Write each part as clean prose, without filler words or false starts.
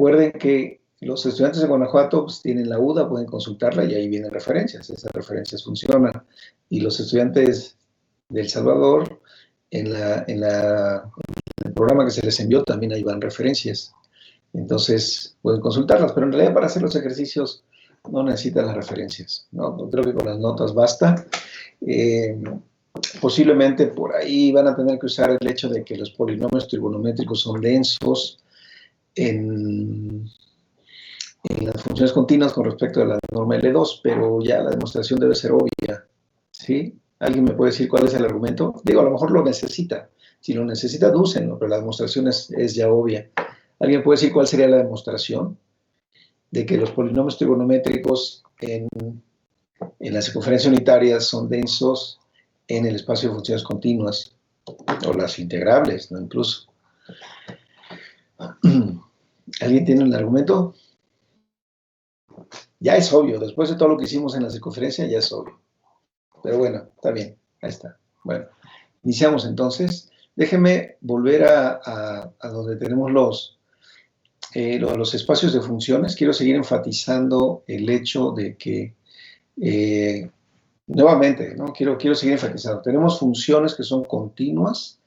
Recuerden que los estudiantes de Guanajuato pues, tienen la UDA, pueden consultarla y ahí vienen referencias. Esas referencias funcionan. Y los estudiantes de El Salvador, en el programa que se les envió también ahí van referencias. Entonces pueden consultarlas, pero en realidad para hacer los ejercicios no necesitan las referencias, ¿no? Creo que con las notas basta. Posiblemente por ahí van a tener que usar el hecho de que los polinomios trigonométricos son densos en las funciones continuas con respecto a la norma L2, pero ya la demostración debe ser obvia, ¿sí? ¿Alguien me puede decir cuál es el argumento? Digo, a lo mejor lo necesita. Si lo necesita, úsenlo, pero la demostración es ya obvia. ¿Alguien puede decir cuál sería la demostración de que los polinomios trigonométricos en las circunferencias unitarias son densos en el espacio de funciones continuas? O las integrables, ¿no? Incluso. ¿Alguien tiene un argumento? Ya es obvio, después de todo lo que hicimos en la circunferencia, ya es obvio. Pero bueno, está bien, ahí está. Bueno, iniciamos entonces. Déjenme volver a donde tenemos los espacios de funciones. Quiero seguir enfatizando el hecho de que, nuevamente, ¿no? Quiero seguir enfatizando. Tenemos funciones que son continuas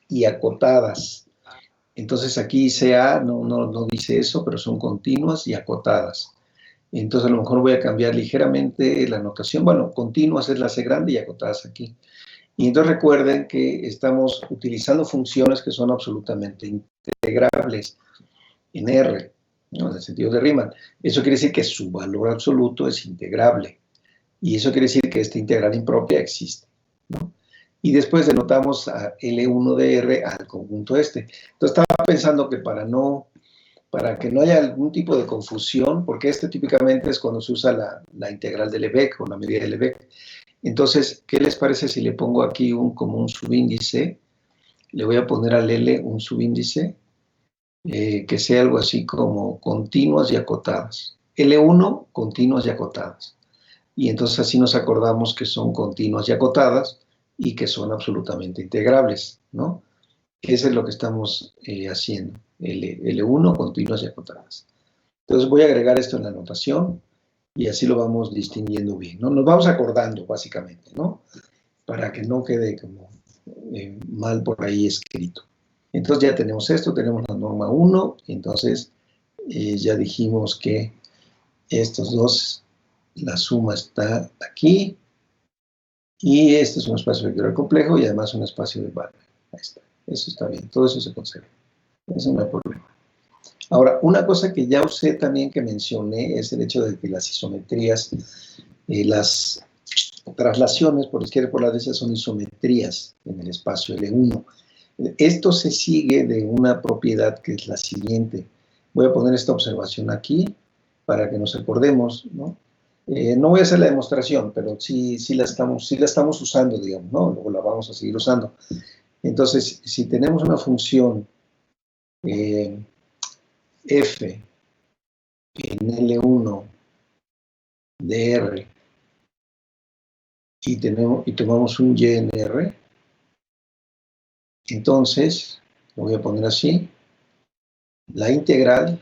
y acotadas. Entonces aquí CA no dice eso, pero son continuas y acotadas. Entonces a lo mejor voy a cambiar ligeramente la notación. Bueno, continuas es la C grande y acotadas aquí. Y entonces recuerden que estamos utilizando funciones que son absolutamente integrables en R, ¿no? En el sentido de Riemann. Eso quiere decir que su valor absoluto es integrable. Y eso quiere decir que esta integral impropia existe, ¿no? Y después denotamos a L1 de R al conjunto este. Entonces estaba pensando que para que no haya algún tipo de confusión, porque típicamente es cuando se usa la integral de Lebesgue o la medida de Lebesgue. Entonces, ¿qué les parece si le pongo aquí como un subíndice? Le voy a poner al L un subíndice que sea algo así como continuas y acotadas. L1, continuas y acotadas. Y entonces así nos acordamos que son continuas y acotadas y que son absolutamente integrables, ¿no? Eso es lo que estamos haciendo. L1, continuas y acotadas. Entonces voy a agregar esto en la notación y así lo vamos distinguiendo bien, ¿no? Nos vamos acordando, básicamente, ¿no? Para que no quede como mal por ahí escrito. Entonces ya tenemos esto, tenemos la norma 1, entonces ya dijimos que estos dos, la suma está aquí, y este es un espacio vectorial complejo y además un espacio de Wagner. Ahí está, eso está bien, todo eso se conserva, eso no hay problema. Ahora, una cosa que ya usé también que mencioné es el hecho de que las isometrías, las traslaciones por izquierda y por la derecha son isometrías en el espacio L1. Esto se sigue de una propiedad que es la siguiente. Voy a poner esta observación aquí para que nos acordemos, ¿no? No voy a hacer la demostración, pero sí la estamos usando, digamos, ¿no? Luego la vamos a seguir usando. Entonces, si tenemos una función f en L1 de R y tomamos un y en R, entonces, lo voy a poner así, la integral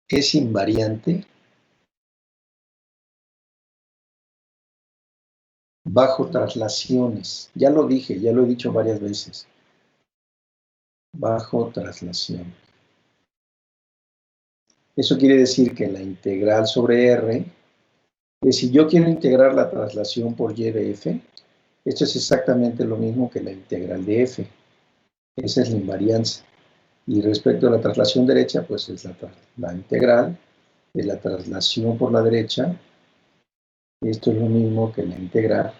es invariante bajo traslaciones. Ya lo dije, ya lo he dicho varias veces. Bajo traslación. Eso quiere decir que la integral sobre R, que si yo quiero integrar la traslación por y de f, esto es exactamente lo mismo que la integral de f. Esa es la invarianza. Y respecto a la traslación derecha, pues es la integral de la traslación por la derecha. Esto es lo mismo que la integral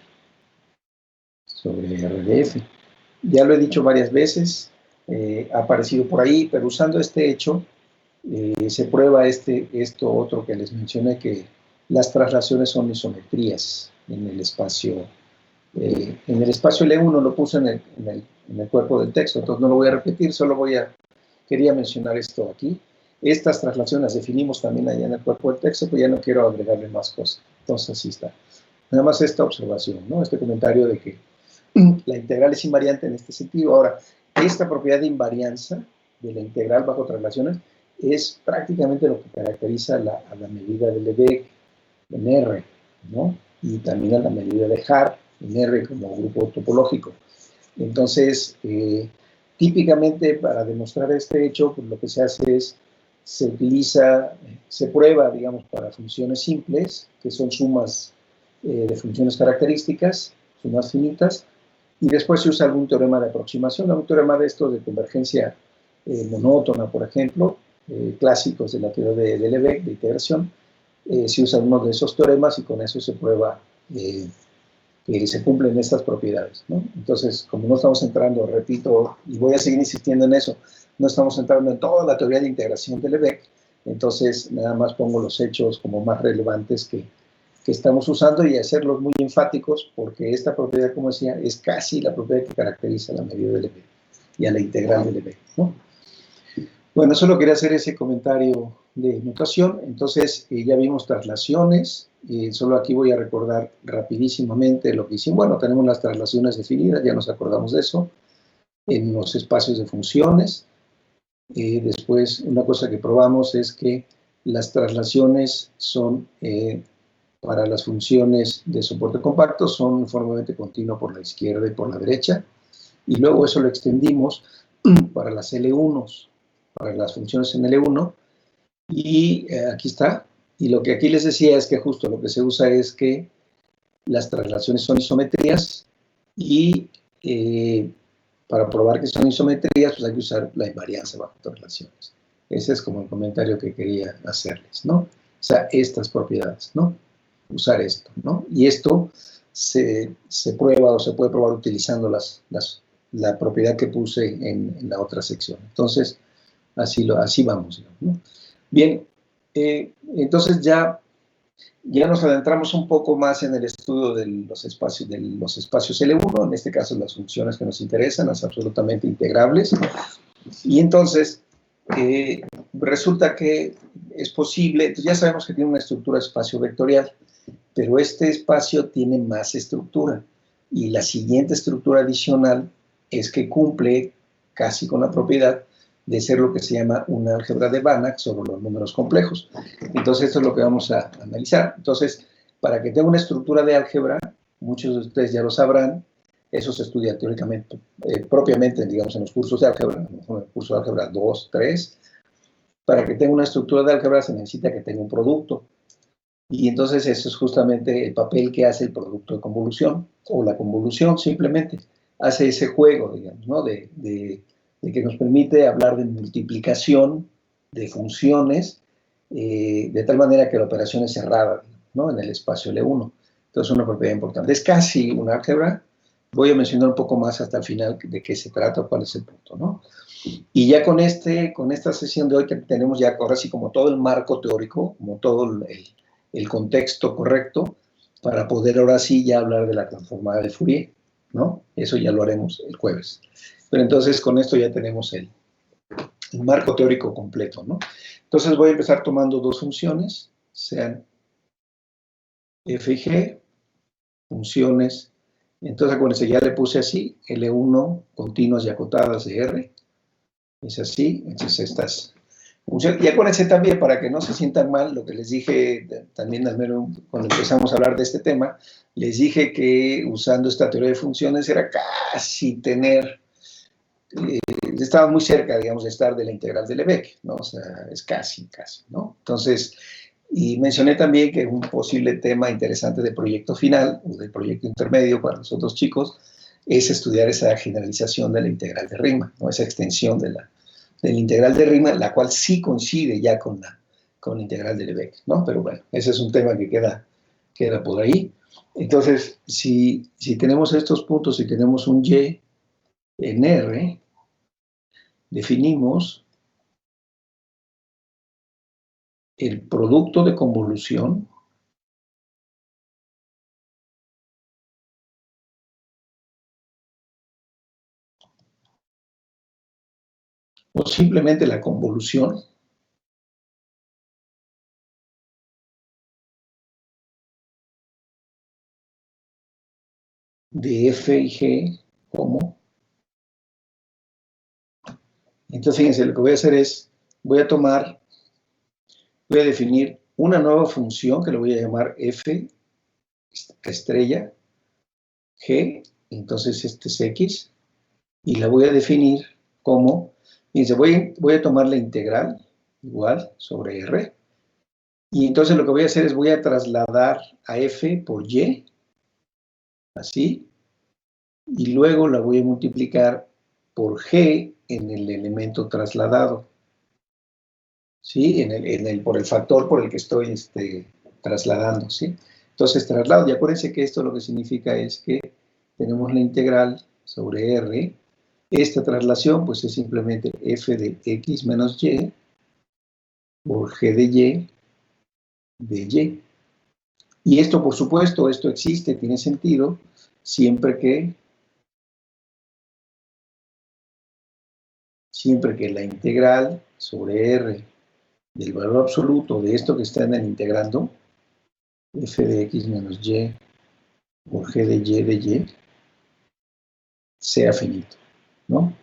sobre R de f. Ya lo he dicho varias veces, ha aparecido por ahí, pero usando este hecho, se prueba esto otro que les mencioné, que las traslaciones son isometrías en el espacio. En el espacio L1 lo puse en el cuerpo del texto, entonces no lo voy a repetir, solo quería mencionar esto aquí. Estas traslaciones las definimos también allá en el cuerpo del texto, pues ya no quiero agregarle más cosas. Entonces así está. Nada más esta observación, ¿no? Este comentario de que la integral es invariante en este sentido. Ahora, esta propiedad de invarianza de la integral bajo traslaciones es prácticamente lo que caracteriza a la medida de Lebesgue en R, ¿no? Y también a la medida de Haar en R como grupo topológico. Entonces, típicamente para demostrar este hecho, pues lo que se hace es, se utiliza, se prueba, digamos, para funciones simples, que son sumas de funciones características, sumas finitas, y después se usa algún teorema de aproximación, algún teorema de estos de convergencia monótona, por ejemplo, clásicos de la teoría de Lebesgue, de iteración. Se usa uno de esos teoremas y con eso se prueba que se cumplen estas propiedades, ¿no? Entonces, como no estamos entrando, repito, y voy a seguir insistiendo en eso, no estamos entrando en toda la teoría de integración de Lebesgue, entonces nada más pongo los hechos como más relevantes que estamos usando y hacerlos muy enfáticos, porque esta propiedad, como decía, es casi la propiedad que caracteriza a la medida de Lebesgue y a la integral de Lebesgue, ¿no? Bueno, solo quería hacer ese comentario de notación. Entonces, ya vimos traslaciones. Solo aquí voy a recordar rapidísimamente lo que hicimos. Bueno, tenemos las traslaciones definidas, ya nos acordamos de eso, en los espacios de funciones. Después, una cosa que probamos es que las traslaciones son, para las funciones de soporte compacto, son uniformemente continuo por la izquierda y por la derecha. Y luego eso lo extendimos para las L1s, para las funciones en L1, y aquí está. Y lo que aquí les decía es que justo lo que se usa es que las traslaciones son isometrías y para probar que son isometrías, pues hay que usar la invarianza bajo traslaciones. Ese es como el comentario que quería hacerles, ¿no? O sea, estas propiedades, ¿no? Usar esto, ¿no? Y esto se prueba o se puede probar utilizando la propiedad que puse en la otra sección. Entonces, así vamos, ¿no? Bien, entonces ya nos adentramos un poco más en el estudio de los espacios L1, en este caso las funciones que nos interesan, las absolutamente integrables. Y entonces, resulta que es posible, entonces ya sabemos que tiene una estructura espacio vectorial, pero este espacio tiene más estructura. Y la siguiente estructura adicional es que cumple casi con la propiedad de ser lo que se llama una álgebra de Banach sobre los números complejos. Entonces, esto es lo que vamos a analizar. Entonces, para que tenga una estructura de álgebra, muchos de ustedes ya lo sabrán, eso se estudia teóricamente, propiamente, digamos, en los cursos de álgebra, en el curso de álgebra 2, 3. Para que tenga una estructura de álgebra se necesita que tenga un producto. Y entonces eso es justamente el papel que hace el producto de convolución, o la convolución simplemente. Hace ese juego, digamos, ¿no? De que nos permite hablar de multiplicación de funciones de tal manera que la operación es cerrada, ¿no? En el espacio L1. Entonces, una propiedad importante. Es casi una álgebra. Voy a mencionar un poco más hasta el final de qué se trata o cuál es el punto, ¿no? Y ya con esta sesión de hoy que tenemos ya ahora sí como todo el marco teórico, como todo el contexto correcto, para poder ahora sí ya hablar de la transformada de Fourier, ¿no? Eso ya lo haremos el jueves. Pero entonces con esto ya tenemos el marco teórico completo, ¿no? Entonces voy a empezar tomando dos funciones, sean f y g, funciones. Entonces acuérdense, ya le puse así, L1, continuas y acotadas de R, es así, entonces estas funciones. Y acuérdense también, para que no se sientan mal, lo que les dije también al menos cuando empezamos a hablar de este tema, les dije que usando esta teoría de funciones era casi tener, estaba muy cerca, digamos, de estar de la integral de Lebesgue, ¿no? O sea, es casi, ¿no? Entonces, y mencioné también que un posible tema interesante de proyecto final, o de proyecto intermedio para los otros chicos, es estudiar esa generalización de la integral de Riemann, ¿no? Esa extensión de la integral de Riemann, la cual sí coincide ya con la integral de Lebesgue, ¿no? Pero bueno, ese es un tema que queda por ahí. Entonces, si tenemos estos puntos y tenemos un Y en R, definimos el producto de convolución o simplemente la convolución de f y g como Entonces, fíjense, lo que voy a hacer es, voy a definir una nueva función que le voy a llamar f estrella g, entonces este es x, y la voy a definir como, fíjense, voy a tomar la integral igual sobre r, y entonces lo que voy a hacer es voy a trasladar a f por y, así, y luego la voy a multiplicar por g en el elemento trasladado, ¿sí? Por el factor por el que estoy trasladando, ¿sí? Entonces traslado, y acuérdense que esto lo que significa es que tenemos la integral sobre r. Esta traslación pues es simplemente f de x menos y por g de y. Y esto, por supuesto, esto existe, tiene sentido, siempre que la integral sobre r del valor absoluto de esto que están integrando, f de x menos y por g de y, sea finito, ¿no?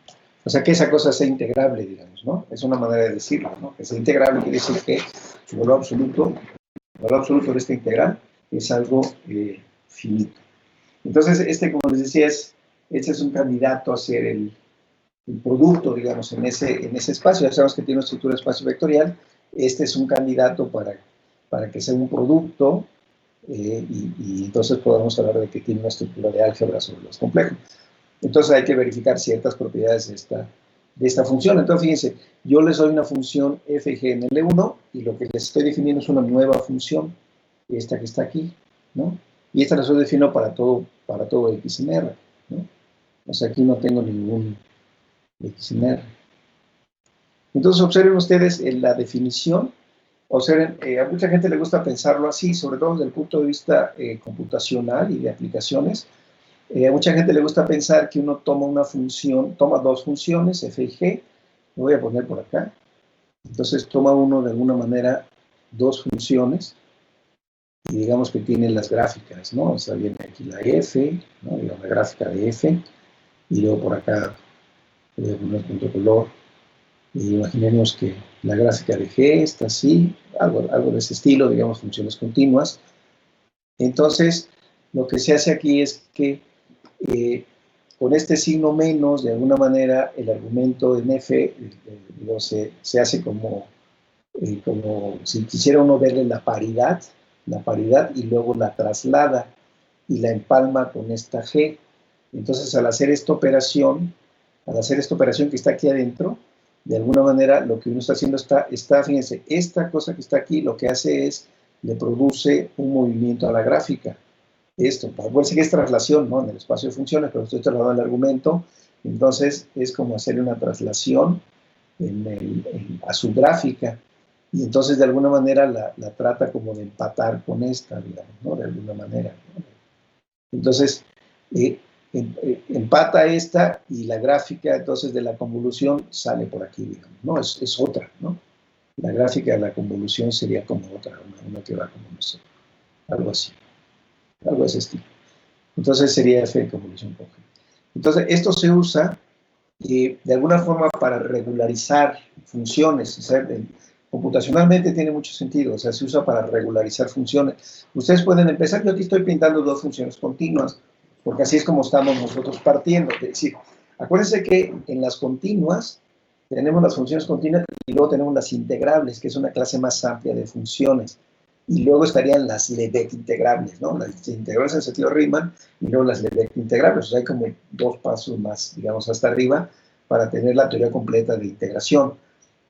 O sea, que esa cosa sea integrable, digamos, ¿no? Es una manera de decirlo, ¿no? Que sea integrable quiere decir que su valor absoluto, el valor absoluto de esta integral es algo finito. Entonces, como les decía, este es un candidato a ser el producto, digamos, en ese espacio. Ya sabemos que tiene una estructura de espacio vectorial. Este es un candidato para que sea un producto y entonces podemos hablar de que tiene una estructura de álgebra sobre los complejos. Entonces hay que verificar ciertas propiedades de esta función. Entonces, fíjense, yo les doy una función f y g en L1 y lo que les estoy definiendo es una nueva función, esta que está aquí, ¿no? Y esta la estoy definiendo para todo x en R, ¿no? O sea, aquí no tengo ningún x en R. Entonces, observen ustedes la definición. Observen, a mucha gente le gusta pensarlo así, sobre todo desde el punto de vista computacional y de aplicaciones. A mucha gente le gusta pensar que uno toma una función, toma dos funciones, f y g, lo voy a poner por acá. Entonces toma uno de alguna manera dos funciones y digamos que tiene las gráficas, ¿no? O sea, viene aquí la f, ¿no? Digamos, la gráfica de f, y luego por acá voy a poner punto color. Y imaginemos que la gráfica de g está así, algo de ese estilo, digamos, funciones continuas. Entonces, lo que se hace aquí es que con este signo menos, de alguna manera, el argumento en f se hace como si quisiera uno verle la paridad y luego la traslada y la empalma con esta g. Entonces, al hacer esta operación que está aquí adentro, de alguna manera lo que uno está haciendo fíjense, esta cosa que está aquí lo que hace es, le produce un movimiento a la gráfica. Esto, parece que es traslación, ¿no? En el espacio de funciones, pero estoy trasladando el argumento, entonces es como hacerle una traslación a su gráfica, y entonces de alguna manera la trata como de empatar con esta, digamos, ¿no? De alguna manera, ¿no? Entonces, empata esta y la gráfica entonces de la convolución sale por aquí, digamos, ¿no? Es otra, ¿no? La gráfica de la convolución sería como otra, una que va como, no sé, algo así, algo de ese estilo. Entonces sería f de convolución con g. Entonces, esto se usa de alguna forma para regularizar funciones. O sea, computacionalmente tiene mucho sentido, o sea, se usa para regularizar funciones. Ustedes pueden empezar, yo aquí estoy pintando dos funciones continuas, porque así es como estamos nosotros partiendo. Es decir, acuérdense que en las continuas tenemos las funciones continuas y luego tenemos las integrables, que es una clase más amplia de funciones. Y luego estarían las Lebesgue integrables, ¿no? Las integrables en sentido Riemann y luego las Lebesgue integrables. O sea, hay como dos pasos más, digamos, hasta arriba para tener la teoría completa de integración.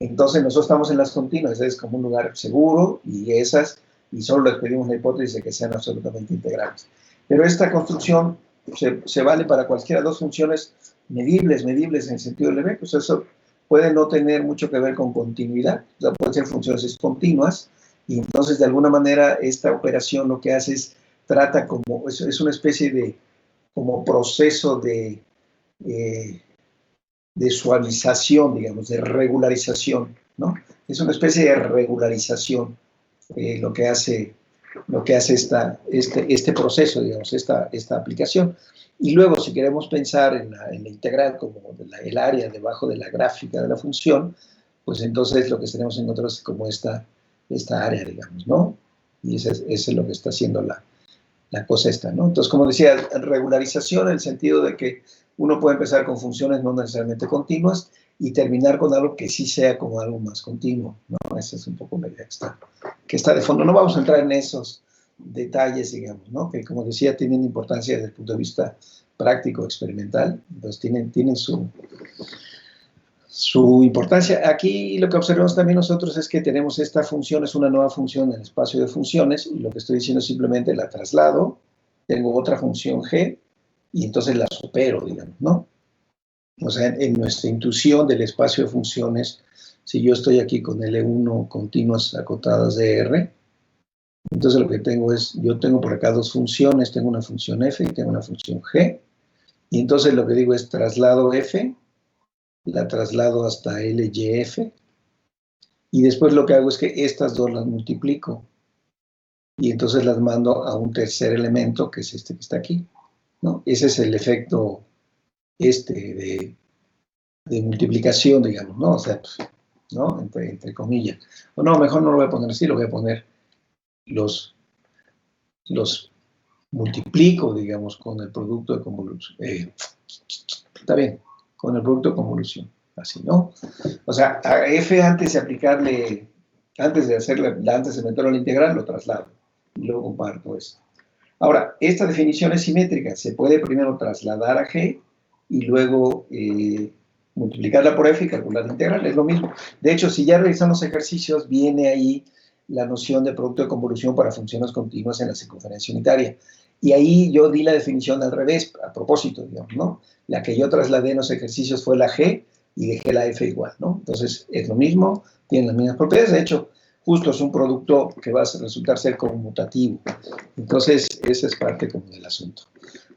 Entonces, nosotros estamos en las continuas, es como un lugar seguro y solo les pedimos la hipótesis de que sean absolutamente integrables. Pero esta construcción se vale para cualquiera de dos funciones medibles en el sentido de Lebesgue. Pues eso puede no tener mucho que ver con continuidad, o sea, pueden ser funciones discontinuas. Y entonces, de alguna manera, esta operación lo que hace es, trata como, es una especie de, como proceso de suavización, digamos, de regularización, ¿no? Es una especie de regularización lo que hace este proceso, digamos, esta aplicación. Y luego, si queremos pensar en la integral como el área debajo de la gráfica de la función, pues entonces lo que tenemos en otros es como esta área, digamos, ¿no? Y ese es lo que está haciendo la cosa esta, ¿no? Entonces, como decía, regularización en el sentido de que uno puede empezar con funciones no necesariamente continuas y terminar con algo que sí sea como algo más continuo, ¿no? Esa es un poco la idea que está de fondo. No vamos a entrar en esos detalles, digamos, ¿no? Que como decía, tienen importancia desde el punto de vista práctico, experimental, entonces tienen su importancia. Aquí lo que observamos también nosotros es que tenemos esta función, es una nueva función en el espacio de funciones, y lo que estoy diciendo es simplemente la traslado, tengo otra función g, y entonces la supero, digamos, ¿no? O sea, en nuestra intuición del espacio de funciones, si yo estoy aquí con L1 continuas acotadas de R, entonces lo que tengo es, yo tengo por acá dos funciones, tengo una función f y tengo una función g, y entonces lo que digo es traslado f, la traslado hasta LYF, y después lo que hago es que estas dos las multiplico, y entonces las mando a un tercer elemento, que es este que está aquí, ¿no? Ese es el efecto de multiplicación, digamos, ¿no? O sea, pues, ¿no? Entre comillas. O no, mejor no lo voy a poner así, lo voy a poner los multiplico, digamos, con el producto de convolución. Está bien, con el producto de convolución, así, ¿no? O sea, a f antes de aplicarle, antes de meterlo a la integral, lo traslado. Y luego comparto esto. Ahora, esta definición es simétrica. Se puede primero trasladar a g y luego multiplicarla por f y calcular la integral. Es lo mismo. De hecho, si ya revisamos ejercicios, viene ahí la noción de producto de convolución para funciones continuas en la circunferencia unitaria. Y ahí yo di la definición al revés, a propósito, digamos, ¿no? La que yo trasladé en los ejercicios fue la g y dejé la f igual, ¿no? Entonces, es lo mismo, tienen las mismas propiedades. De hecho, justo es un producto que va a resultar ser conmutativo. Entonces, esa es parte como del asunto.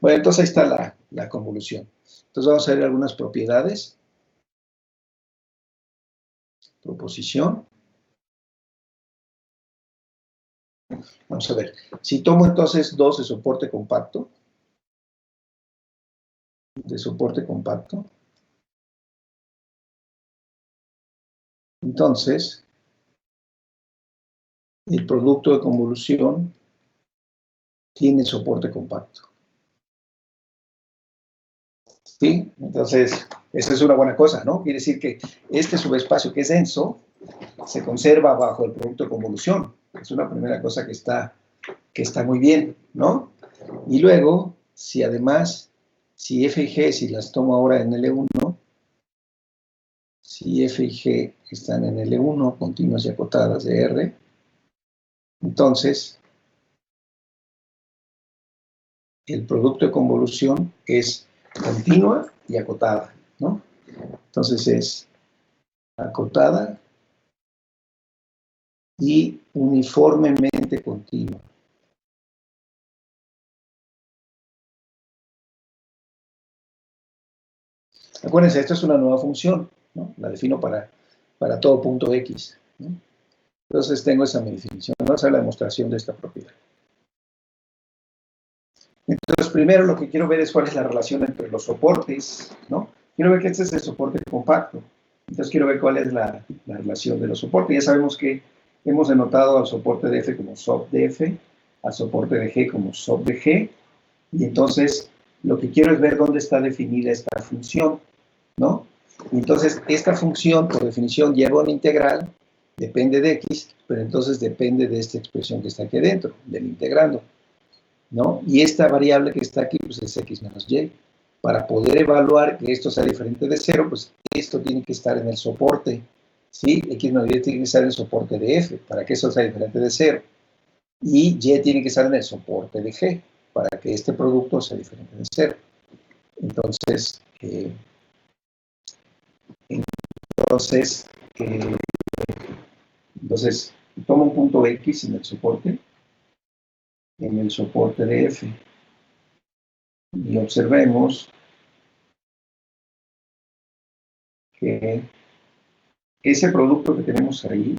Bueno, entonces ahí está la convolución. Entonces vamos a ver algunas propiedades. Proposición. Vamos a ver. Si tomo entonces 2 de soporte compacto, entonces el producto de convolución tiene soporte compacto. ¿Sí? Entonces, esa es una buena cosa, ¿no? Quiere decir que este subespacio que es denso se conserva bajo el producto de convolución. Es una primera cosa que está muy bien, ¿no? Y luego, si además, si f y g, si las tomo ahora en L1, si f y g están en L1, continuas y acotadas de R, entonces el producto de convolución es continua y acotada, ¿no? Entonces es acotada y uniformemente continua. Acuérdense, esto es una nueva función, ¿no? La defino para todo punto X, ¿no? Entonces tengo esa definición. Vamos a ver la demostración de esta propiedad. Entonces, primero lo que quiero ver es cuál es la relación entre los soportes, ¿no? Quiero ver que este es el soporte compacto. Entonces quiero ver cuál es la relación de los soportes. Ya sabemos que hemos denotado al soporte de F como sob de F, al soporte de G como sob de G, y entonces lo que quiero es ver dónde está definida esta función, ¿no? Y entonces esta función, por definición, lleva una integral, depende de X, pero entonces depende de esta expresión que está aquí adentro, del integrando, ¿no? Y esta variable que está aquí, pues es x menos y. Para poder evaluar que esto sea diferente de 0, pues esto tiene que estar en el soporte, ¿sí? X menos y tiene que estar en el soporte de f, para que eso sea diferente de 0. Y y tiene que estar en el soporte de g, para que este producto sea diferente de 0. Entonces, entonces, tomo un punto x en el soporte de f, y observemos que ese producto que tenemos ahí,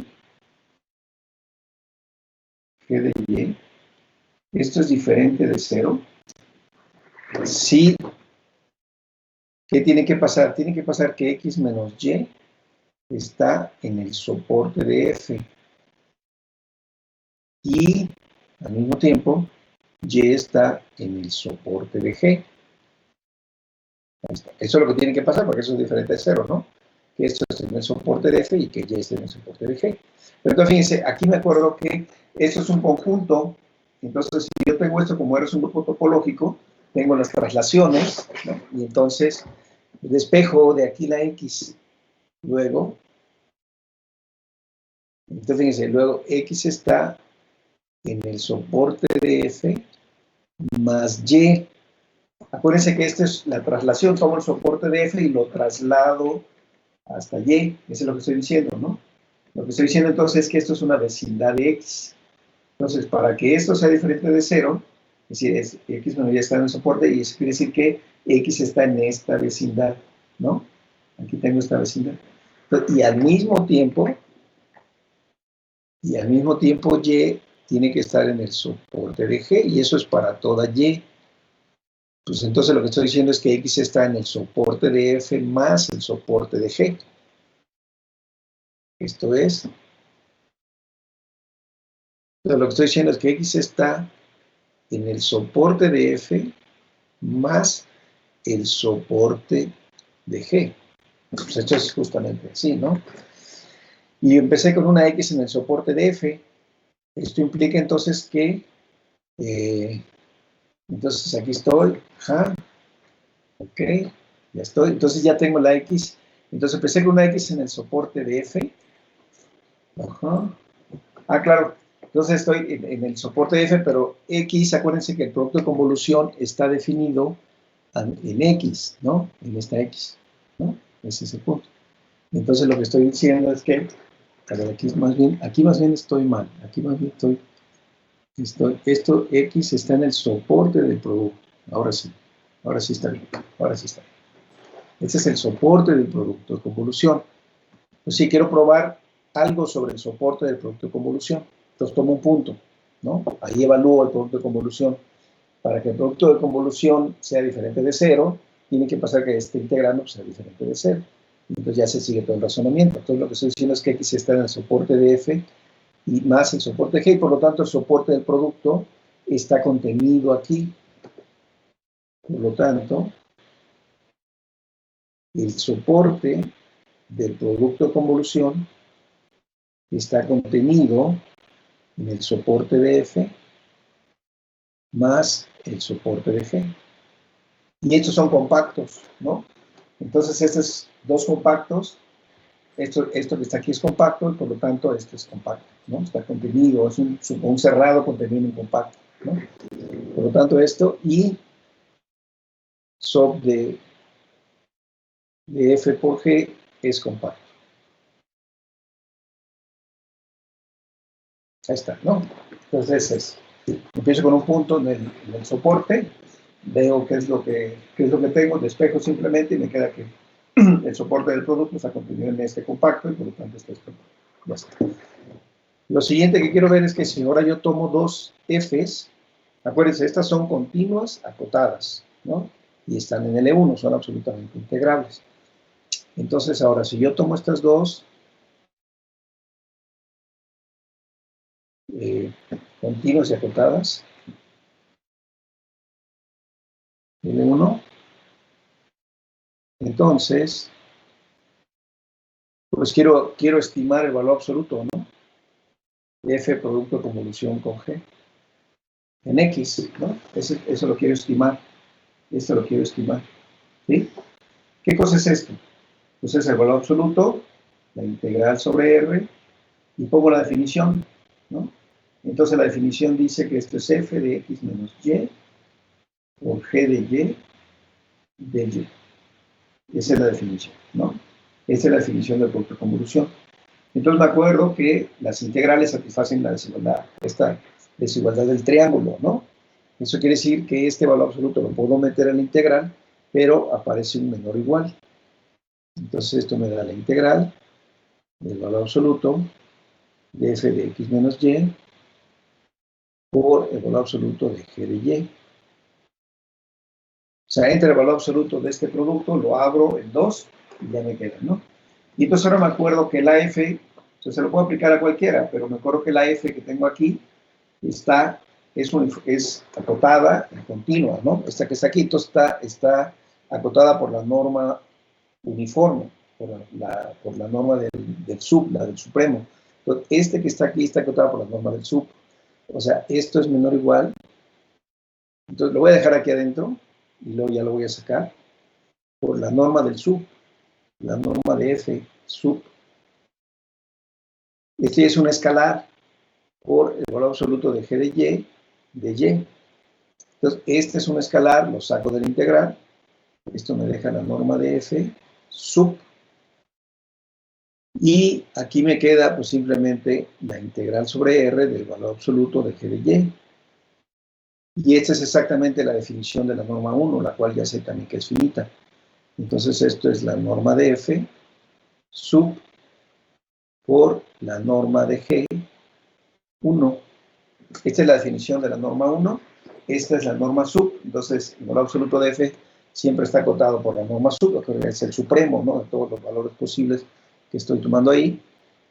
g de y, esto es diferente de 0, Sí, ¿qué tiene que pasar? Tiene que pasar que x menos y está en el soporte de f. Y al mismo tiempo, y está en el soporte de g. Ahí está. Eso es lo que tiene que pasar, porque eso es diferente de cero, ¿no? Que esto esté en el soporte de f y que y esté en el soporte de g. Pero entonces, fíjense, aquí me acuerdo que esto es un conjunto. Entonces, si yo tengo esto como R es un grupo topológico, tengo las traslaciones, ¿no? Y entonces despejo de aquí la x. Luego, entonces fíjense, luego x está en el soporte de f más y. Acuérdense que esta es la traslación, tomo el soporte de f y lo traslado hasta y. Eso es lo que estoy diciendo, ¿no? Lo que estoy diciendo entonces es que esto es una vecindad de x. Entonces, para que esto sea diferente de cero, es decir, x bueno, ya está en el soporte y eso quiere decir que x está en esta vecindad, ¿no? Aquí tengo esta vecindad. Y al mismo tiempo, y tiene que estar en el soporte de g, y eso es para toda y. Pues entonces lo que estoy diciendo es que x está en el soporte de f más el soporte de g. Esto es, entonces lo que estoy diciendo es que x está en el soporte de f más el soporte de g. Pues esto es justamente así, ¿no? Y empecé con una x en el soporte de f. Esto implica entonces que, entonces aquí estoy, ajá, ok, ya estoy. Entonces ya tengo la x. Entonces empecé con una x en el soporte de f. Ajá. Ah, claro. Entonces estoy en el soporte de f, pero x, acuérdense que el producto de convolución está definido en x, ¿no? En esta x, ¿no? Ese es el punto. Entonces lo que estoy diciendo es que, a ver, aquí más bien estoy mal. Aquí más bien esto x está en el soporte del producto. Ahora sí está bien, ahora sí está bien. Este es el soporte del producto de convolución. Pues sí, quiero probar algo sobre el soporte del producto de convolución. Entonces tomo un punto, ¿no? Ahí evalúo el producto de convolución. Para que el producto de convolución sea diferente de cero, tiene que pasar que este integrando sea diferente de cero. Entonces ya se sigue todo el razonamiento. Entonces lo que estoy diciendo es que x está en el soporte de f y más el soporte de g, y por lo tanto el soporte del producto está contenido aquí. Por lo tanto, el soporte del producto de convolución está contenido en el soporte de f más el soporte de g. Y estos son compactos, ¿no? Entonces, estos dos compactos, esto que está aquí es compacto y por lo tanto esto es compacto, ¿no? Está contenido, es un cerrado contenido en compacto, ¿no? Por lo tanto, esto y sob de f por g es compacto. Ahí está, ¿no? Entonces, empiezo con un punto en el soporte, veo qué es lo que tengo, despejo simplemente y me queda que el soporte del producto está contenido en este compacto y por lo tanto este es compacto. Ya está. Lo siguiente que quiero ver es que si ahora yo tomo dos f's, acuérdense, estas son continuas acotadas, ¿no? Y están en L1, son absolutamente integrables. Entonces ahora, si yo tomo estas dos continuas y acotadas, L1, entonces, pues quiero estimar el valor absoluto, ¿no? F producto de convolución con G. En X, ¿no? Eso lo quiero estimar. Esto lo quiero estimar. ¿Sí? ¿Qué cosa es esto? Pues es el valor absoluto, la integral sobre R, y pongo la definición, ¿no? Entonces la definición dice que esto es f de x menos y por g de y. Esa es la definición, ¿no? Esa es la definición del producto de convolución. Entonces me acuerdo que las integrales satisfacen la desigualdad, esta desigualdad del triángulo, ¿no? Eso quiere decir que este valor absoluto lo puedo meter en la integral, pero aparece un menor igual. Entonces esto me da la integral del valor absoluto de f de x menos y por el valor absoluto de g de y. sea, entre el valor absoluto de este producto, lo abro en 2 y ya me queda, ¿no? Y entonces ahora me acuerdo que la F, o sea, se lo puedo aplicar a cualquiera, pero me acuerdo que la F que tengo aquí es acotada y continua, ¿no? Esta que está aquí, entonces está acotada por la norma uniforme, por la norma del sub, la del supremo. Entonces, este que está aquí está acotado por la norma del sub. O sea, esto es menor o igual. Entonces, lo voy a dejar aquí adentro y luego ya lo voy a sacar por la norma del sub, la norma de F sub. Este es un escalar por el valor absoluto de G de Y. Entonces, este es un escalar, lo saco del integral. Esto me deja la norma de F sub. Y aquí me queda pues simplemente la integral sobre R del valor absoluto de G de Y. Y esta es exactamente la definición de la norma 1, la cual ya sé también que es finita. Entonces esto es la norma de F sub por la norma de G1. Esta es la definición de la norma 1. Esta es la norma sub. Entonces el valor absoluto de F siempre está acotado por la norma sub, que es el supremo, ¿no?, de todos los valores posibles que estoy tomando ahí.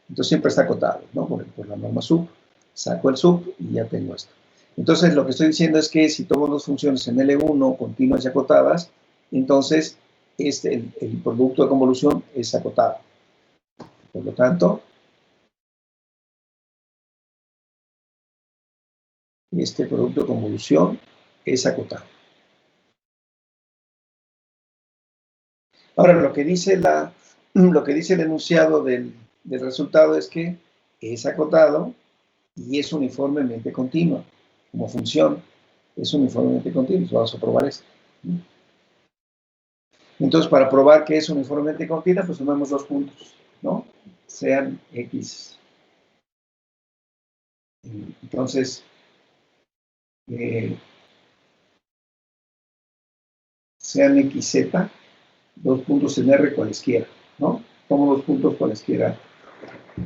Entonces siempre está acotado, ¿no?, por la norma sub. Saco el sub y ya tengo esto. Entonces lo que estoy diciendo es que si tomo dos funciones en L1 continuas y acotadas, entonces el producto de convolución es acotado. Por lo tanto, este producto de convolución es acotado. Ahora, lo que dice el enunciado del resultado es que es acotado y es uniformemente continuo. Como función, es uniformemente continuo. Vamos a probar esto. Entonces, para probar que es uniformemente continua, pues tomamos dos puntos, ¿no? Sean X. Entonces, sean XZ, dos puntos en R cualesquiera, ¿no? Tomo dos puntos cualesquiera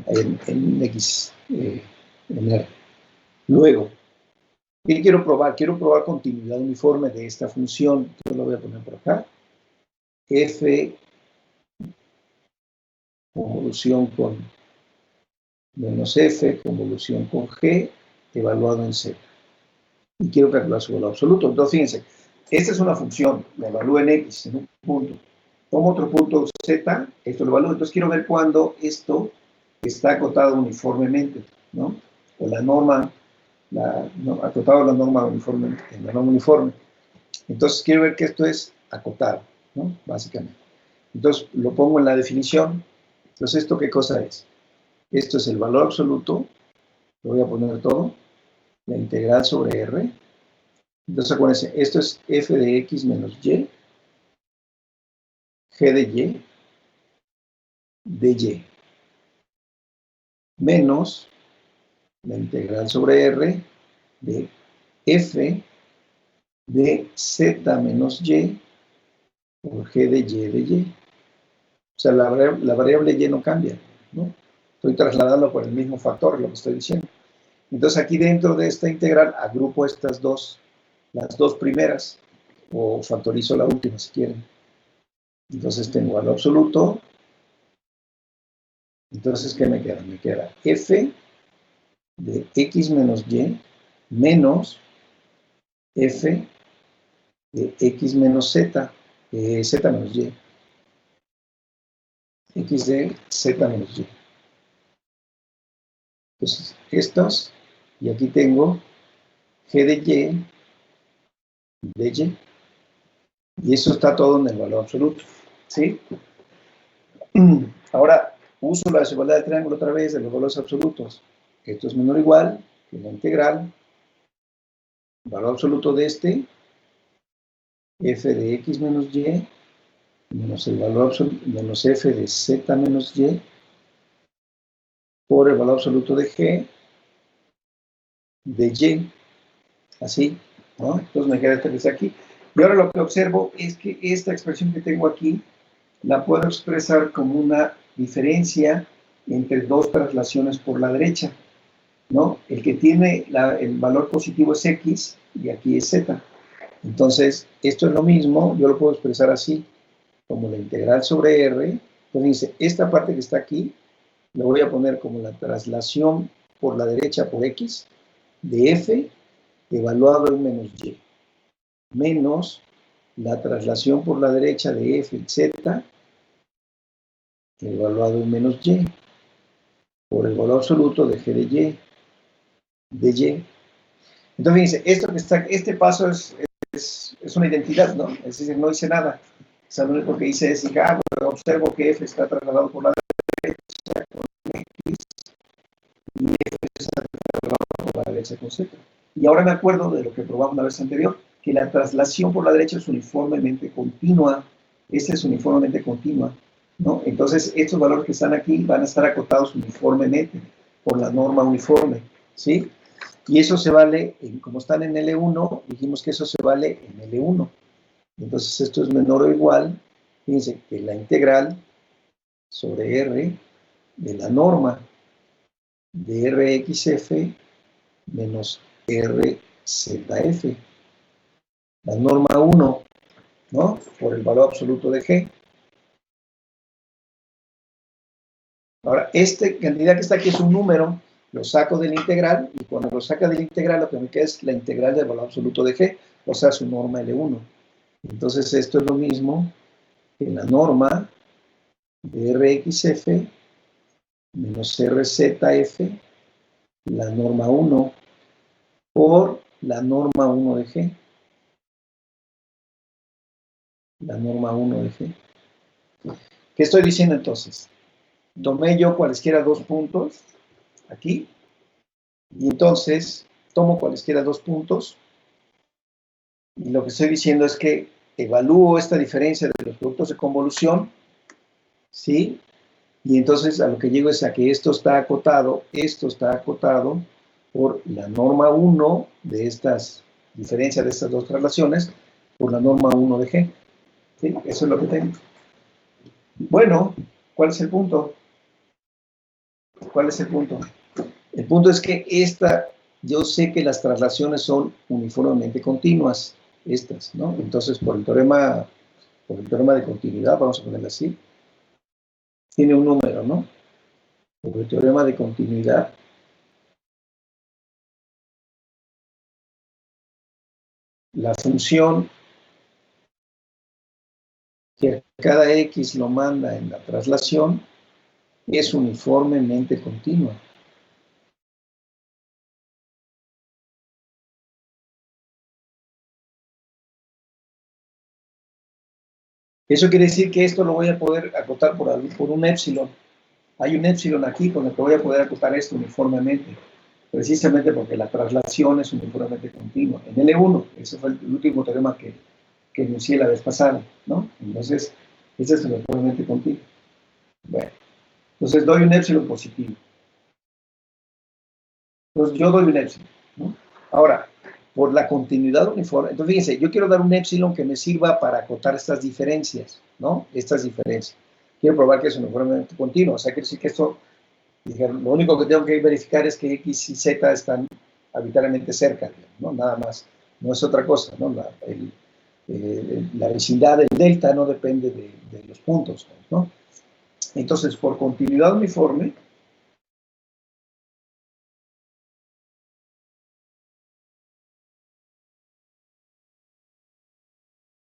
en X, en R. Luego, ¿qué quiero probar? Quiero probar continuidad uniforme de esta función. Entonces lo voy a poner por acá. F convolución con menos F convolución con G evaluado en Z. Y quiero calcular su valor absoluto. Entonces, fíjense, esta es una función, la evalúo en X, en un punto. Tomo otro punto Z, esto lo evalúo. Entonces quiero ver cuándo esto está acotado uniformemente, ¿no? O la norma, acotado a la norma uniforme, en la norma uniforme. Entonces quiero ver que esto es acotado, ¿no? Básicamente. Entonces lo pongo en la definición. Entonces, ¿esto qué cosa es? Esto es el valor absoluto, lo voy a poner todo, la integral sobre R. Entonces acuérdense, esto es f de x menos y, g de y, menos la integral sobre R de f de z menos y por g de y. O sea, la variable y no cambia, ¿no? Estoy trasladando por el mismo factor, lo que estoy diciendo. Entonces aquí dentro de esta integral agrupo las dos primeras, o factorizo la última si quieren. Entonces tengo valor absoluto. Entonces, ¿qué me queda? Me queda f de x menos y menos f de x menos z, z menos y. X de z menos y. Entonces, estos, y aquí tengo g de y, y eso está todo en el valor absoluto, ¿sí? Ahora, uso la desigualdad de triángulo otra vez de los valores absolutos. Esto es menor o igual que la integral, valor absoluto de este, f de x menos y, menos el valor absoluto, menos f de z menos y, por el valor absoluto de g de y, así, ¿no? Entonces me queda esta aquí. Y ahora lo que observo es que esta expresión que tengo aquí la puedo expresar como una diferencia entre dos traslaciones por la derecha, ¿no? El que tiene el valor positivo es x y aquí es z. Entonces, esto es lo mismo, yo lo puedo expresar así, como la integral sobre R. Entonces dice, esta parte que está aquí, lo voy a poner como la traslación por la derecha por X de F evaluado en menos Y, menos la traslación por la derecha de F y Z evaluado en menos Y, por el valor absoluto de G de Y. Entonces dice, esto que está, este paso es una identidad, ¿no? Es decir, no hice nada. O sea, lo único que hice es decir, observo que F está trasladado por la derecha con X y F está trasladado por la derecha con Z. Y ahora me acuerdo de lo que probamos la vez anterior, que la traslación por la derecha es uniformemente continua. Esta es uniformemente continua, ¿no? Entonces, estos valores que están aquí van a estar acotados uniformemente por la norma uniforme, ¿sí? Y eso se vale, como están en L1, dijimos que eso se vale en L1. Entonces esto es menor o igual, fíjense, que la integral sobre R de la norma de RXF menos RZF. La norma 1, ¿no? Por el valor absoluto de G. Ahora, esta cantidad que está aquí es un número, lo saco de la integral, y cuando lo saca de la integral, lo que me queda es la integral del valor absoluto de G, o sea, su norma L1. Entonces, esto es lo mismo que la norma de RXF menos RZF, la norma 1, por la norma 1 de G. La norma 1 de G. ¿Qué estoy diciendo entonces? Tomé yo cualesquiera dos puntos, aquí, y entonces tomo cualesquiera dos puntos, y lo que estoy diciendo es que evalúo esta diferencia de los productos de convolución, ¿sí? Y entonces a lo que llego es a que esto está acotado por la norma 1 de estas diferencias de estas dos traslaciones, por la norma 1 de G. ¿Sí? Eso es lo que tengo. Bueno, ¿cuál es el punto? ¿Cuál es el punto? El punto es que yo sé que las traslaciones son uniformemente continuas, estas, ¿no? Entonces, por el teorema de continuidad, vamos a ponerlo así, tiene un número, ¿no? Por el teorema de continuidad, la función que cada X lo manda en la traslación es uniformemente continua. Eso quiere decir que esto lo voy a poder acotar por un épsilon. Hay un épsilon aquí con el que voy a poder acotar esto uniformemente, precisamente porque la traslación es uniformemente continua. En L1, ese fue el último teorema que enuncié la vez pasada, ¿no? Entonces, ese es uniformemente continuo. Bueno, entonces doy un épsilon positivo. Entonces yo doy un épsilon, ¿no? Ahora, por la continuidad uniforme, entonces fíjense, yo quiero dar un épsilon que me sirva para acotar estas diferencias, ¿no? Estas diferencias. Quiero probar que es uniformemente continuo, o sea, quiero decir que esto, lo único que tengo que verificar es que X y Z están arbitrariamente cerca, ¿no? Nada más, no es otra cosa, ¿no? La vecindad del delta no depende de los puntos, ¿no? Entonces, por continuidad uniforme,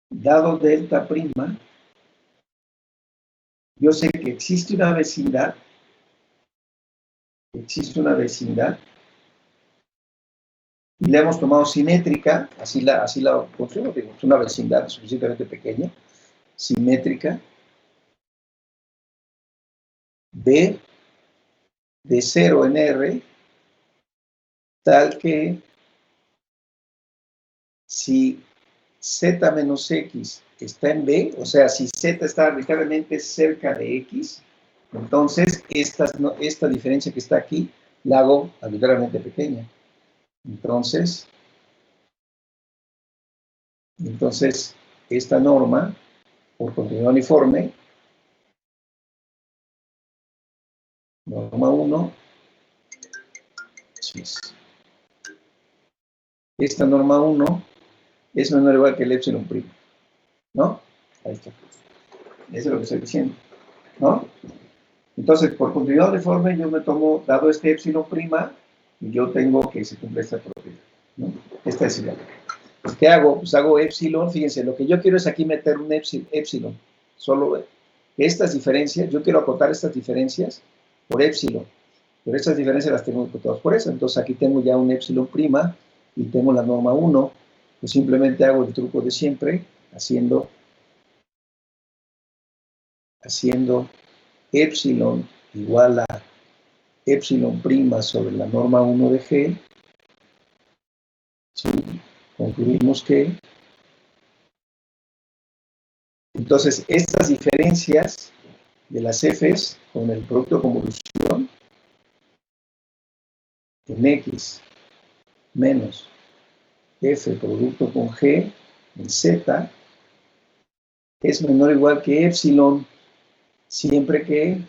dado delta prima, yo sé que existe una vecindad, y la hemos tomado simétrica, así la construimos, digo, es una vecindad suficientemente pequeña, simétrica, B de 0 en R, tal que si Z menos X está en B, o sea, si Z está arbitrariamente cerca de X, entonces esta diferencia que está aquí la hago arbitrariamente pequeña. Entonces esta norma, por continuidad uniforme, norma 1, esta norma 1 es menor o igual que el epsilon primo, ¿no? Ahí está. Eso es lo que estoy diciendo, ¿no? Entonces, por continuidad uniforme, yo me tomo, dado este epsilon prima, y yo tengo que se cumple esta propiedad, ¿no? Esta es igual. ¿Qué hago? Pues hago epsilon, fíjense, lo que yo quiero es aquí meter un epsilon, solo estas diferencias, yo quiero acotar estas diferencias por epsilon, pero estas diferencias las tengo acotadas por eso, entonces aquí tengo ya un epsilon prima y tengo la norma 1, pues simplemente hago el truco de siempre, haciendo epsilon igual a epsilon prima sobre la norma 1 de G, ¿sí? Concluimos que entonces estas diferencias de las Fs con el producto de convolución en X menos F producto con G en Z es menor o igual que epsilon siempre que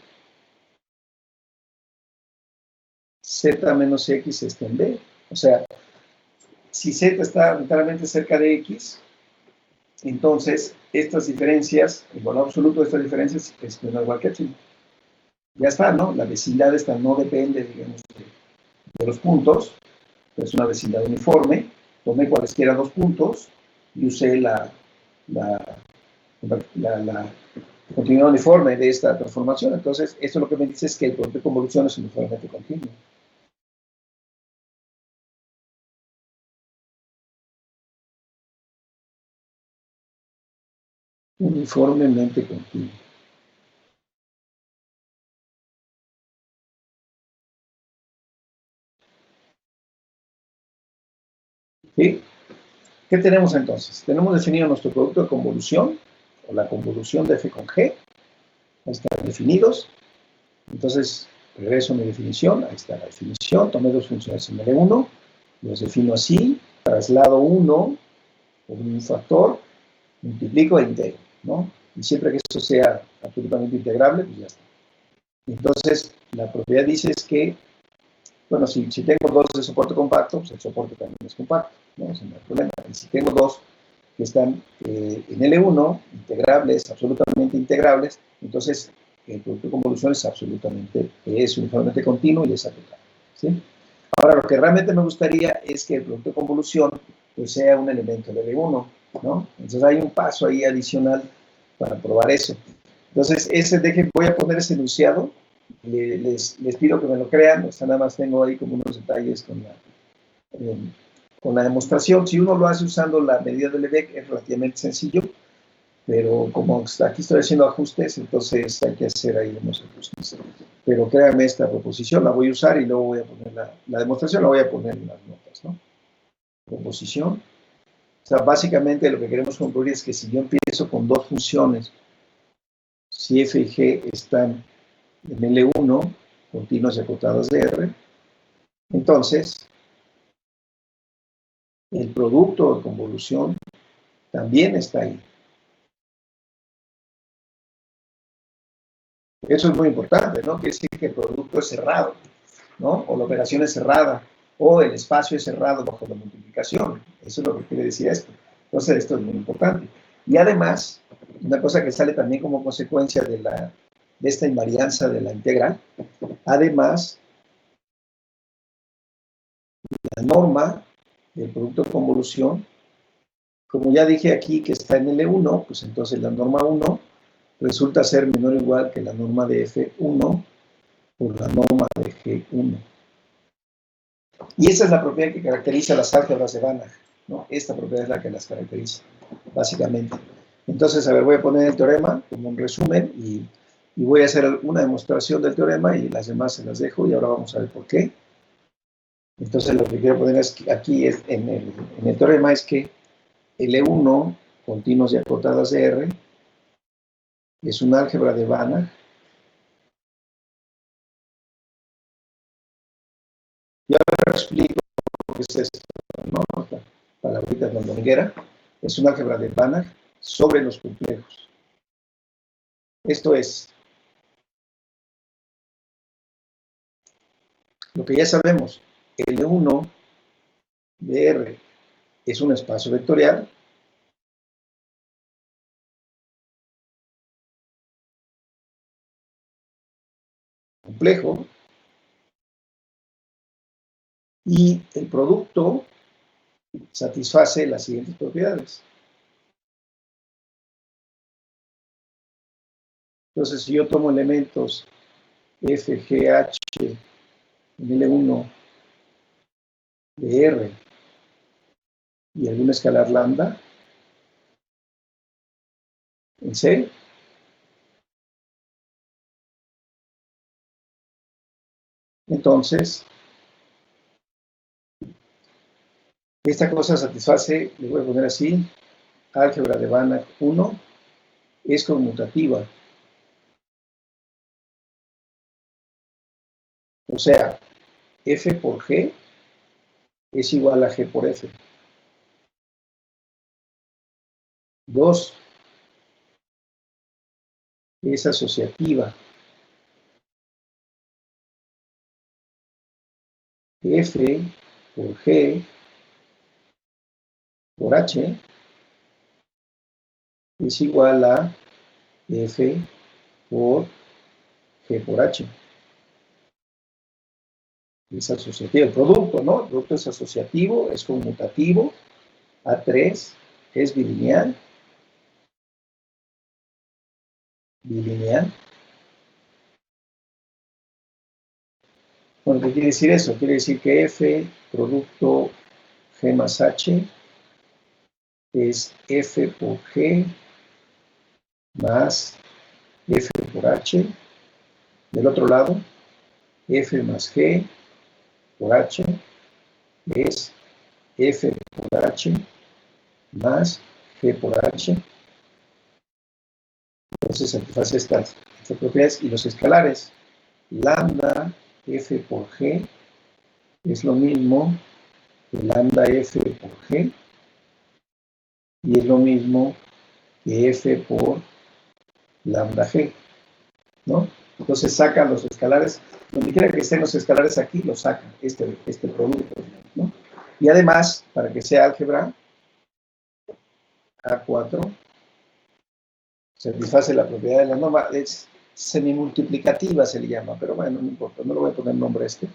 Z menos X esté en B. O sea, si Z está literalmente cerca de X, entonces estas diferencias, el valor absoluto de estas diferencias es menor o igual que epsilon. Ya está, ¿no? La vecindad esta no depende, digamos, de los puntos, es una vecindad uniforme, tomé cualesquiera dos puntos y usé la continuidad uniforme de esta transformación. Entonces, esto lo que me dice es que el producto de convolución es uniformemente continuo. Uniformemente continuo. ¿Sí? ¿Qué tenemos entonces? Tenemos definido nuestro producto de convolución, o la convolución de F con G. Están definidos. Entonces, regreso a mi definición. Ahí está la definición. Tomé dos funciones en L1. Los defino así. Traslado 1 por un factor. Multiplico e integro, ¿no? Y siempre que esto sea absolutamente integrable, pues ya está. Entonces, la propiedad dice es que, bueno, si tengo dos de soporte compacto, pues el soporte también es compacto, ¿no? Eso no hay problema. Y si tengo dos que están en L1, integrables, absolutamente integrables, entonces el producto de convolución es absolutamente, es uniformemente continuo y es aplicable, ¿sí? Ahora, lo que realmente me gustaría es que el producto de convolución pues, sea un elemento de L1, ¿no? Entonces hay un paso ahí adicional para probar eso. Entonces, voy a poner ese enunciado, les pido que me lo crean, o sea, nada más tengo ahí como unos detalles con la demostración. Si uno lo hace usando la medida de Lebesgue es relativamente sencillo, pero como aquí estoy haciendo ajustes, entonces hay que hacer ahí unos ajustes. Pero créanme, esta proposición la voy a usar y luego voy a poner la demostración, la voy a poner en las notas, ¿no? Proposición. O sea, básicamente lo que queremos concluir es que si yo empiezo con dos funciones, si f y g están en L1, continuas y acotadas de R, entonces el producto de convolución también está ahí. Eso es muy importante, ¿no? Quiere decir que el producto es cerrado, ¿no? O la operación es cerrada, o el espacio es cerrado bajo la multiplicación. Eso es lo que quiere decir esto. Entonces, esto es muy importante. Y además, una cosa que sale también como consecuencia de esta invarianza de la integral, además, la norma del producto de convolución, como ya dije aquí que está en L1, pues entonces la norma 1 resulta ser menor o igual que la norma de F1 por la norma de G1. Y esa es la propiedad que caracteriza las álgebras de Banach, ¿no? Esta propiedad es la que las caracteriza, básicamente. Entonces, a ver, voy a poner el teorema como un resumen y voy a hacer una demostración del teorema y las demás se las dejo y ahora vamos a ver por qué. Entonces, lo que quiero poner aquí es, en el teorema es que L1, continuos y acotadas de R, es un álgebra de Banach. Y ahora explico qué es esto, ¿no? Palabrita dominguera. Es un álgebra de Banach sobre los complejos. Esto es lo que ya sabemos. L1 de R es un espacio vectorial complejo, y el producto satisface las siguientes propiedades. Entonces, si yo tomo elementos F, G, H, en L1 de R y algún escalar lambda en C, entonces esta cosa satisface, le voy a poner así, álgebra de Banach 1 es conmutativa. O sea, F por G es igual a G por F. 2 es asociativa. F por G por H es igual a F por G por H. Es asociativo. El producto, ¿no? El producto es asociativo, es conmutativo. A3 es bilineal. Bilineal. Bueno, ¿qué quiere decir eso? Quiere decir que F, producto G más H, es F por G más F por H. Del otro lado, F más G por H es F por H más G por H. Entonces satisface estas propiedades. Y los escalares, lambda F por G es lo mismo que lambda F por G y es lo mismo que F por lambda G, ¿no? Entonces sacan los escalares, donde quiera que estén los escalares aquí, los sacan, este producto, ¿no? Y además, para que sea álgebra, A4 satisface la propiedad de la norma, es semimultiplicativa se le llama, pero bueno, no importa, no le voy a poner nombre a este,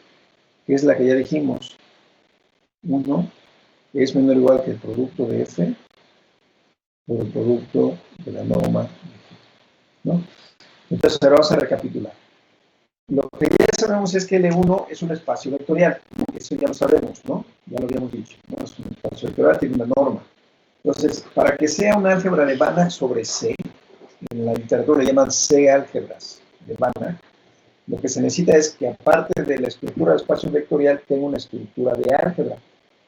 que es la que ya dijimos, 1 es menor o igual que el producto de F por el producto de la norma, ¿no? Entonces, ahora vamos a recapitular. Lo que ya sabemos es que L1 es un espacio vectorial, eso ya lo sabemos, ¿no? Ya lo habíamos dicho, ¿no? Es un espacio vectorial, tiene una norma. Entonces, para que sea una álgebra de Banach sobre C, en la literatura le llaman C-álgebras de Banach, lo que se necesita es que aparte de la estructura de espacio vectorial tenga una estructura de álgebra.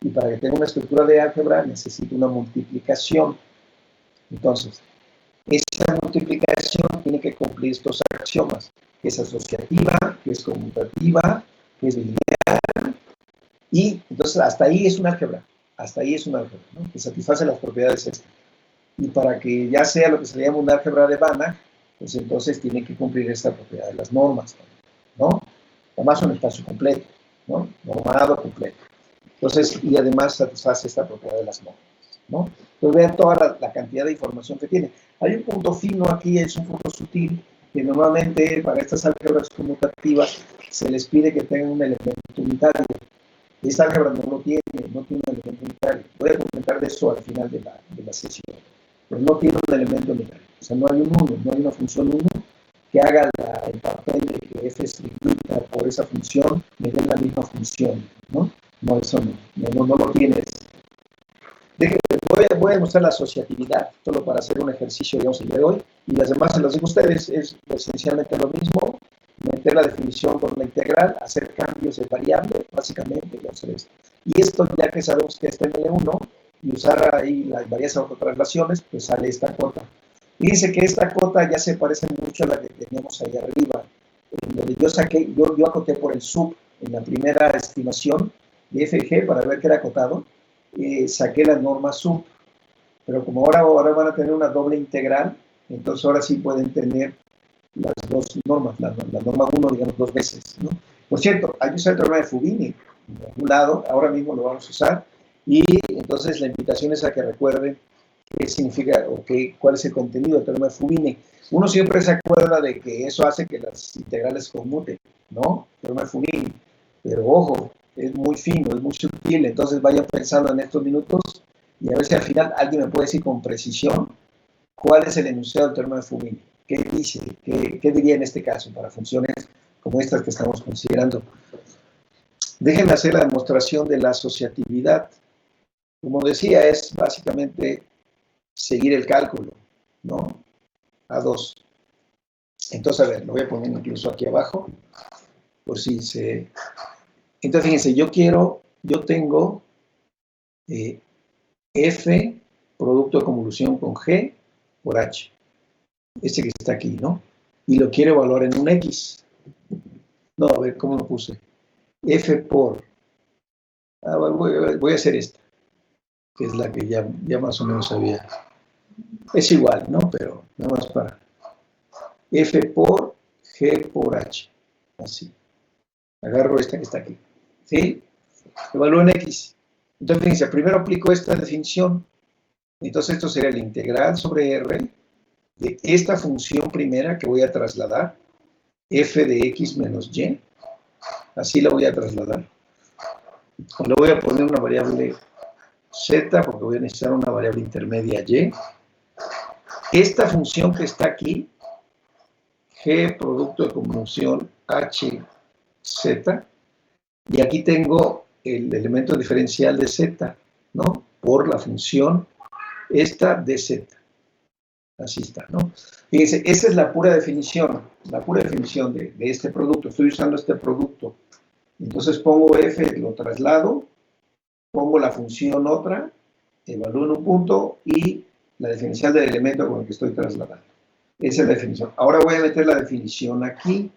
Y para que tenga una estructura de álgebra necesita una multiplicación. Entonces, esa multiplicación tiene que cumplir estos axiomas, que es asociativa, que es conmutativa, que es lineal, y entonces hasta ahí es una álgebra, ¿no? Que satisface las propiedades estas. Y para que ya sea lo que se le llama una álgebra de Banach, pues entonces tiene que cumplir esta propiedad de las normas, ¿no? Además un espacio completo, ¿no? Normado completo. Entonces, y además satisface esta propiedad de las normas, ¿no? Entonces vean toda la cantidad de información que tiene. Hay un punto fino aquí, es un punto sutil, que normalmente para estas álgebras conmutativas se les pide que tengan un elemento unitario. Esta álgebra no lo tiene, no tiene un elemento unitario. Voy a comentar de eso al final de la sesión. Pero no tiene un elemento unitario. O sea, no hay un 1, no hay una función 1 que haga el papel de que f explica por esa función me dé la misma función, ¿no? No, eso no lo tienes. Voy a mostrar la asociatividad, solo para hacer un ejercicio, digamos, el día de hoy, y las demás se las digo a ustedes, es esencialmente lo mismo, meter la definición con la integral, hacer cambios de variable, básicamente, y hacer esto. Y esto, ya que sabemos que está en L1, y usar ahí las varias autotraslaciones, pues sale esta cota. Fíjense que esta cota ya se parece mucho a la que teníamos ahí arriba, en donde yo acoté por el sub en la primera estimación de FG para ver que era acotado, saqué la norma sub, pero como ahora van a tener una doble integral, entonces ahora sí pueden tener las dos normas, la norma 1, digamos, dos veces, ¿no? Por cierto, hay que usar el teorema de Fubini, de algún lado, ahora mismo lo vamos a usar, y entonces la invitación es a que recuerden qué significa o cuál es el contenido del teorema de Fubini. Uno siempre se acuerda de que eso hace que las integrales conmuten, ¿no? Teorema de Fubini. Pero ojo, es muy fino, es muy sutil, entonces vayan pensando en estos minutos y a ver si al final alguien me puede decir con precisión cuál es el enunciado del teorema de Fubini. ¿Qué dice? ¿Qué diría en este caso para funciones como estas que estamos considerando? Déjenme hacer la demostración de la asociatividad. Como decía, es básicamente seguir el cálculo, ¿no? A2. Entonces, a ver, lo voy a poner incluso aquí abajo, por si se... Entonces, fíjense, yo tengo F, producto de convolución con G por H. Este que está aquí, ¿no? Y lo quiero evaluar en un X. No, a ver, ¿cómo lo puse? F por... voy a hacer esta, que es la que ya más o menos sabía. Es igual, ¿no? Pero nada más para... F por G por H. Así. Agarro esta que está aquí. ¿Sí? Evalúo en X. Entonces, fíjense, primero aplico esta definición. Entonces, esto sería la integral sobre R de esta función primera que voy a trasladar, f de x menos y. Así la voy a trasladar. Le voy a poner una variable z, porque voy a necesitar una variable intermedia y. Esta función que está aquí, g producto de convolución h, z, y aquí tengo el elemento diferencial de z, ¿no? Por la función esta de z. Así está, ¿no? Fíjense, esa es la pura definición de este producto. Estoy usando este producto. Entonces pongo f, lo traslado, pongo la función otra, evalúo en un punto y la definición del elemento con el que estoy trasladando. Esa es la definición. Ahora voy a meter la definición aquí,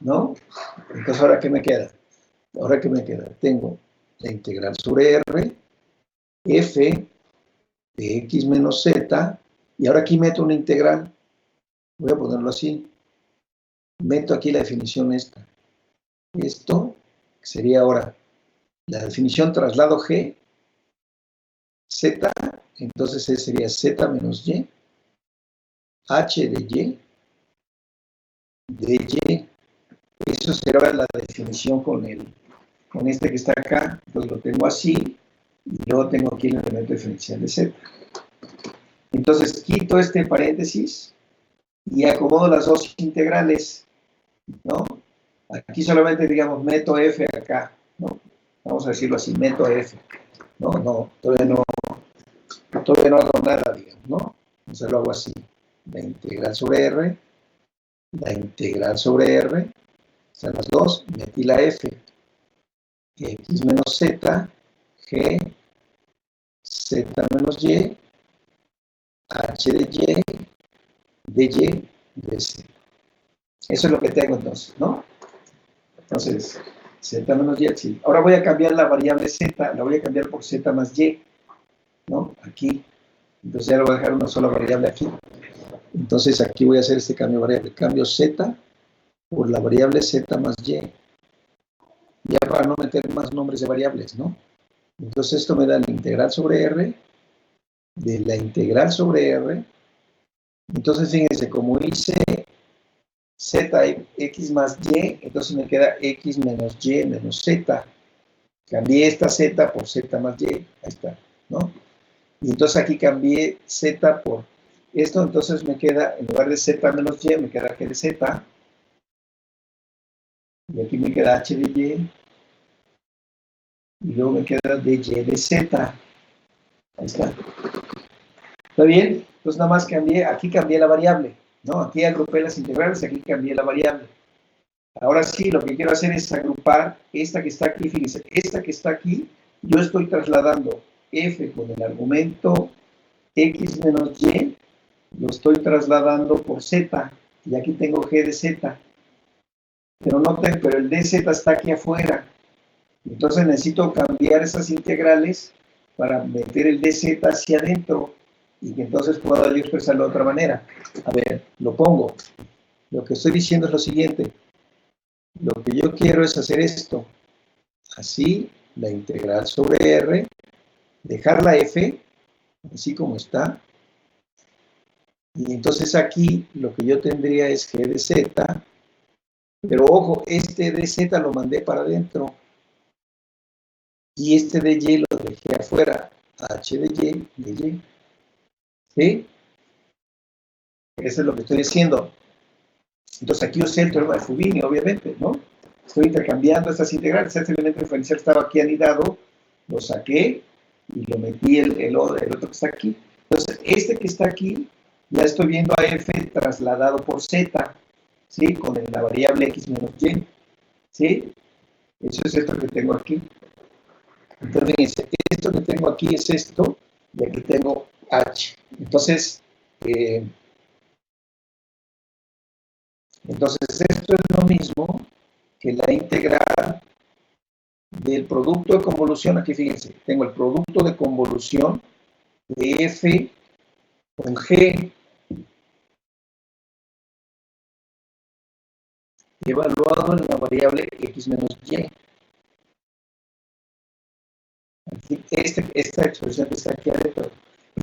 ¿no? Entonces, ¿ahora qué me queda? Tengo la integral sobre R, f de x menos z, y ahora aquí meto una integral. Voy a ponerlo así. Meto aquí la definición esta. Esto sería ahora la definición traslado g, z, entonces sería z menos y, h de y, eso será la definición con este que está acá, pues lo tengo así, y luego tengo aquí el elemento diferencial de z. Entonces quito este paréntesis y acomodo las dos integrales, ¿no? Aquí solamente, digamos, meto f acá, ¿no? Vamos a decirlo así, meto f. No, todavía no hago nada, digamos, ¿no? Entonces lo hago así. La integral sobre R, están las dos, metí la f, x menos z, g, z menos y, h de y, de z. Eso es lo que tengo entonces, ¿no? Entonces, z menos y, sí. Ahora voy a cambiar la variable z, la voy a cambiar por z más y, ¿no? Aquí. Entonces ya le voy a dejar una sola variable aquí. Entonces aquí voy a hacer este cambio de variable. Cambio z por la variable z más y. Ya para no meter más nombres de variables, ¿no? Entonces esto me da la integral sobre R, de la integral sobre R. Entonces fíjense, como hice z x más y, entonces me queda x menos y menos z. Cambié esta z por z más y, ahí está, ¿no? Y entonces aquí cambié z por esto, entonces me queda, en lugar de z menos y, me queda g de z. Y aquí me queda h de y. Y luego me queda de y de z. Ahí está. ¿Está bien? Entonces nada más aquí cambié la variable, ¿no? Aquí agrupé las integrales, aquí cambié la variable. Ahora sí, lo que quiero hacer es agrupar esta que está aquí, fíjense, esta que está aquí, yo estoy trasladando f con el argumento x menos y, lo estoy trasladando por z, y aquí tengo g de z. Pero noten, pero el dz está aquí afuera. Entonces necesito cambiar esas integrales para meter el dz hacia adentro y que entonces pueda yo expresarlo de otra manera. A ver, lo pongo. Lo que estoy diciendo es lo siguiente. Lo que yo quiero es hacer esto. Así, la integral sobre R, dejar la f, así como está, Y entonces aquí lo que yo tendría es G de Z, pero ojo, este de Z lo mandé para adentro y este de Y lo dejé afuera, H de Y, ¿sí? Eso es lo que estoy diciendo. Entonces aquí usé el teorema de Fubini, obviamente, ¿no? Estoy intercambiando estas integrales. Este elemento diferencial estaba aquí anidado, lo saqué y lo metí el otro que está aquí. Entonces, este que está aquí, ya estoy viendo a F trasladado por Z, ¿sí? Con la variable X menos Y, ¿sí? Eso es esto que tengo aquí. Entonces, fíjense, esto que tengo aquí es esto, y aquí tengo H. Entonces, esto es lo mismo que la integral del producto de convolución. Aquí fíjense, tengo el producto de convolución de F con G evaluado en la variable X menos Y. Aquí, esta expresión que está aquí adentro.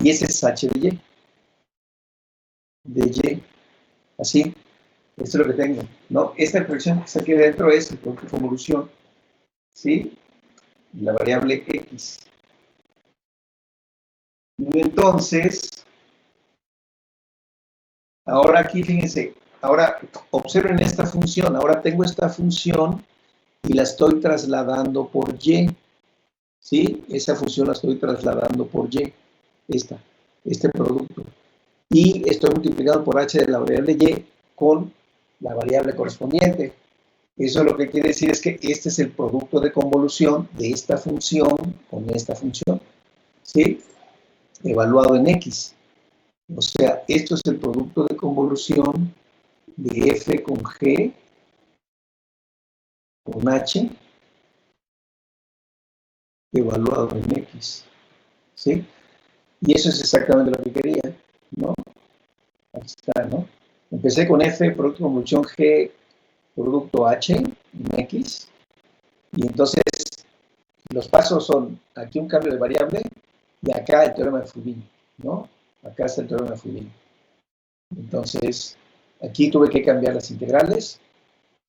Y ese es H de Y. Así, esto es lo que tengo, ¿no? Esta expresión que está aquí adentro es el producto de convolución, ¿sí? La variable X. Y entonces, ahora aquí, fíjense, ahora observen esta función, ahora tengo esta función y la estoy trasladando por Y, ¿sí? Esa función la estoy trasladando por Y, este producto. Y estoy multiplicando por H de la variable Y con la variable correspondiente. Eso lo que quiere decir es que este es el producto de convolución de esta función con esta función, ¿sí? Evaluado en X. O sea, esto es el producto de convolución de F con G con H evaluado en X, ¿sí? Y eso es exactamente lo que quería, ¿no? Aquí está, ¿no? Empecé con F, producto de convolución G, producto H en X, y entonces los pasos son aquí un cambio de variable y acá el teorema de Fubini, ¿no? Acá está el teorema de Fubini. Entonces, aquí tuve que cambiar las integrales.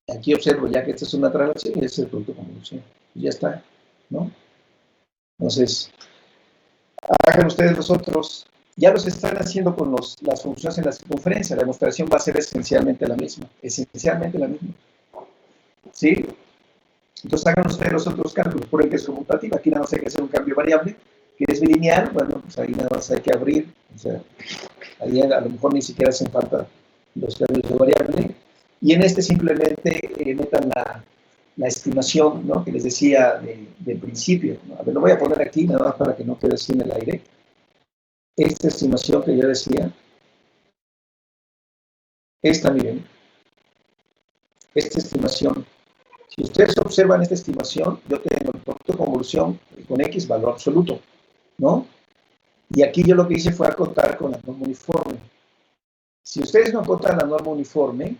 Aquí observo ya que esta es una traslación y este es el producto de convolución. Y ya está, ¿no? Entonces, hagan ustedes los otros. Ya los están haciendo con las funciones en la circunferencia. La demostración va a ser esencialmente la misma. Esencialmente la misma. ¿Sí? Entonces hagan ustedes los otros cálculos. Por el que es conmutativa. Aquí nada más hay que hacer un cambio variable, que es bilineal. Bueno, pues ahí nada más hay que abrir. O sea, ahí a lo mejor ni siquiera hacen falta los cambios de variable. Y en este simplemente metan la estimación, ¿no? Que les decía de principio, ¿no? A ver, lo voy a poner aquí nada más para que no quede así en el aire. Esta estimación que yo decía, esta, miren, esta estimación. Si ustedes observan esta estimación, yo tengo el producto de convolución con X valor absoluto, ¿no? Y aquí yo lo que hice fue acotar con la norma uniforme. Si ustedes no acotan la norma uniforme,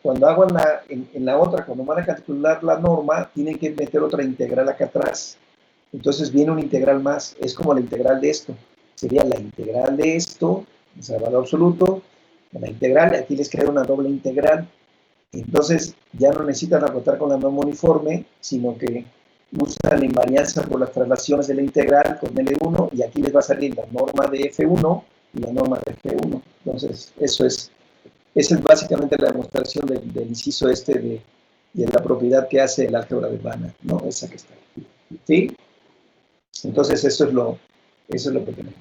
cuando hago en la otra, cuando van a calcular la norma, tienen que meter otra integral acá atrás. Entonces viene una integral más, es como la integral de esto. Sería la integral de esto, o sea, valor absoluto, la integral, aquí les queda una doble integral. Entonces ya no necesitan acotar con la norma uniforme, sino que usan la invarianza por las traslaciones de la integral con L1 y aquí les va a salir la norma de F1 y la norma de G1. Entonces, esa es básicamente la demostración del inciso este de la propiedad que hace el álgebra de Banach, ¿no? Esa que está ahí. ¿Sí? Entonces, eso es lo que tenemos.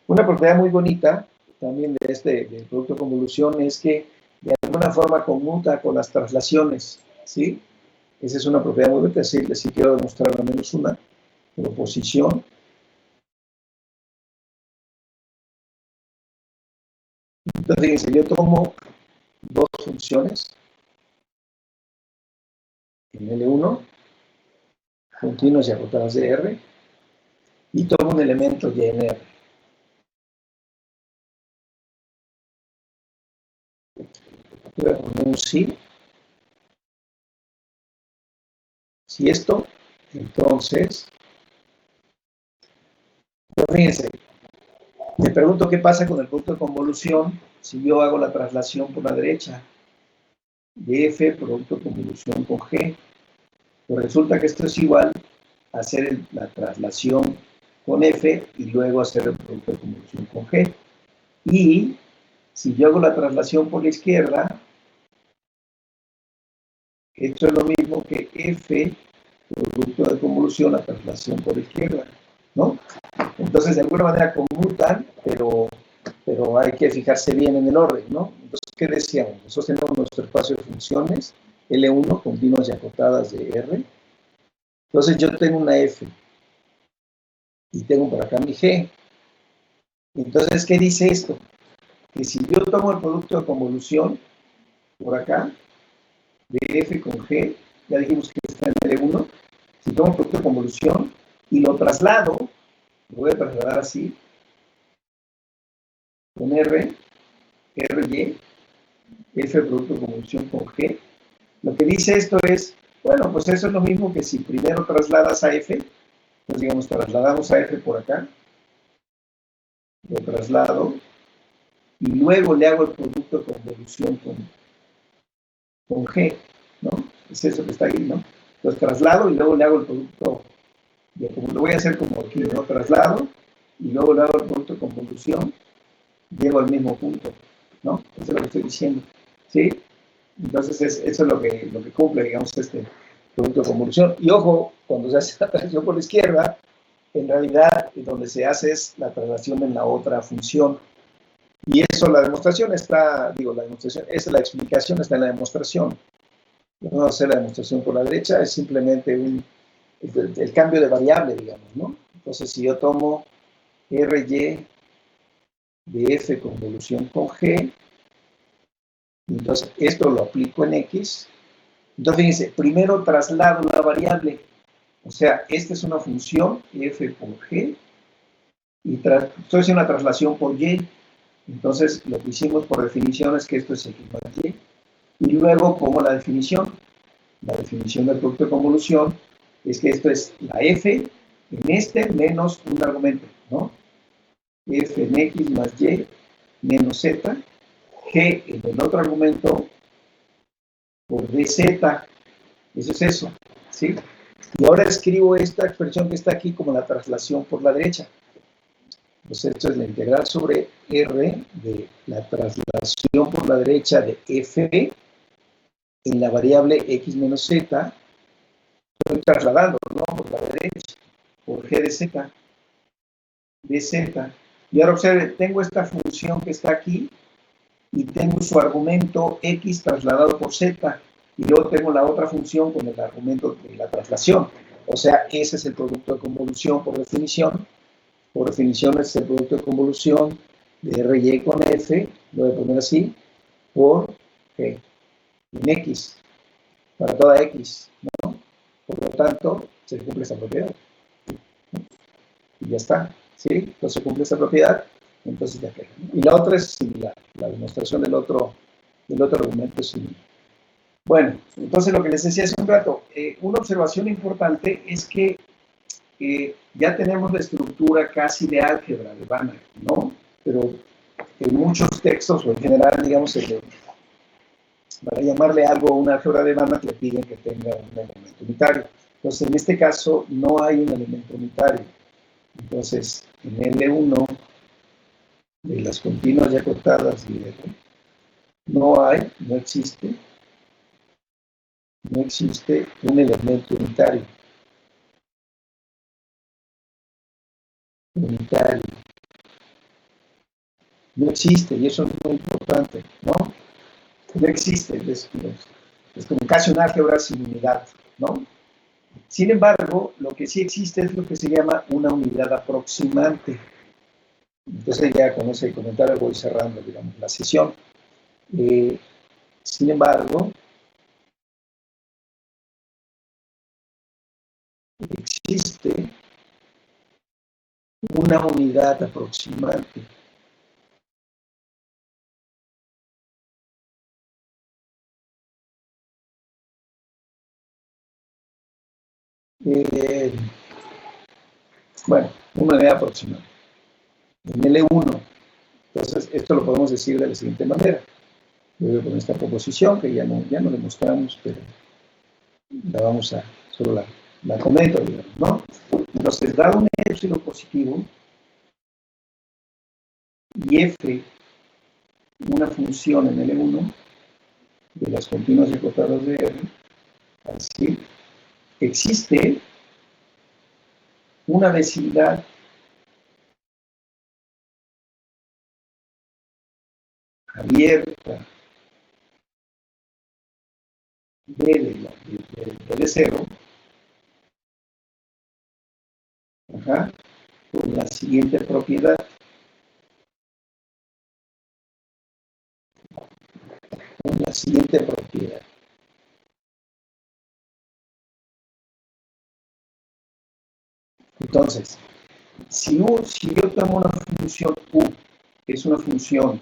Una propiedad muy bonita también del producto de convolución es que de alguna forma conmuta con las traslaciones, ¿sí? Esa es una propiedad muy bonita, sí quiero demostrar al menos una proposición. Entonces, fíjense, yo tomo dos funciones en L1, continuas y acotadas de R, y tomo un elemento y en R. Voy a poner un sí. Si esto, entonces, pero fíjense, Me pregunto qué pasa con el producto de convolución si yo hago la traslación por la derecha de F, producto de convolución con G. Pues resulta que esto es igual a hacer la traslación con F y luego hacer el producto de convolución con G. Y si yo hago la traslación por la izquierda, esto es lo mismo que F, producto de convolución, la traslación por la izquierda, ¿no? Entonces, de alguna manera conmutan, pero hay que fijarse bien en el orden, ¿no? Entonces, ¿qué decíamos? Nosotros tenemos nuestro espacio de funciones, L1, continuas y acotadas de R. Entonces, yo tengo una F y tengo por acá mi G. Entonces, ¿qué dice esto? Que si yo tomo el producto de convolución por acá, de F con G, ya dijimos que está en L1, si tomo el producto de convolución y lo traslado, lo voy a trasladar así, con R, RY, F producto de convolución con G. Lo que dice esto es, bueno, pues eso es lo mismo que si primero trasladas a F, pues digamos, trasladamos a F por acá, lo traslado, y luego le hago el producto de convolución con G, ¿no? Es eso que está ahí, ¿no? Entonces traslado y luego le hago el producto, como lo voy a hacer como aquí, ¿no? Traslado y luego le hago el producto de convolución, llego al mismo punto, ¿no? Eso es lo que estoy diciendo, ¿sí? Entonces eso es lo que cumple, digamos, este producto de convolución. Y ojo, cuando se hace la traslación por la izquierda, en realidad donde se hace es la traslación en la otra función. Y eso, la demostración está, la demostración, esa es la explicación, está en la demostración. No hacer la demostración por la derecha, es simplemente el cambio de variable, digamos, ¿no? Entonces, si yo tomo RY de F convolución con G, entonces esto lo aplico en X. Entonces, fíjense, primero traslado una variable. O sea, esta es una función, F por G, y estoy haciendo una traslación por Y. Entonces, lo que hicimos por definición es que esto es X más Y. Y luego pongo la definición. La definición del producto de convolución es que esto es la F en este menos un argumento, ¿no? F en X más Y menos Z, G en el otro argumento por DZ. Eso es eso, ¿sí? Y ahora escribo esta expresión que está aquí como la traslación por la derecha. Entonces, esto es la integral sobre R de la traslación por la derecha de F en la variable X menos Z. Estoy trasladando, ¿no? Por la derecha, por G de Z, dz. Y ahora observe, tengo esta función que está aquí y tengo su argumento X trasladado por Z. Y luego tengo la otra función con el argumento de la traslación. O sea, ese es el producto de convolución por definición. Por definición es el producto de convolución de RY con F, lo voy a poner así, por G, en X, para toda X, ¿no? Por lo tanto, se cumple esta propiedad. Y ya está, ¿sí? Entonces se cumple esta propiedad, entonces ya queda. Y la otra es similar, la demostración del otro argumento es similar. Bueno, entonces lo que les decía hace un rato, una observación importante es que ya tenemos la estructura casi de álgebra de Banach, ¿no? Pero en muchos textos, o en general, digamos, para llamarle algo a una álgebra de Banach, le piden que tenga un elemento unitario. Entonces, en este caso, no hay un elemento unitario. Entonces, en L1, de las continuas y acotadas de R, no existe un elemento unitario. No existe, y eso es muy importante, ¿no? No existe, es como casi un álgebra sin unidad, ¿no? Sin embargo, lo que sí existe es lo que se llama una unidad aproximante. Entonces ya con ese comentario voy cerrando, digamos, la sesión. Sin embargo, existe una unidad aproximante. Bueno, una unidad aproximante. en L1. Entonces, esto lo podemos decir de la siguiente manera. Yo voy a poner esta proposición que ya no demostramos, pero la vamos a, solo la comento, digamos, ¿no? Entonces, dado un épsilon positivo y f, una función en L1 de las continuas y acotadas de R, así, existe una vecindad abierta de D0, con la siguiente propiedad. Con la siguiente propiedad. Entonces, si yo tomo una función U, que es una función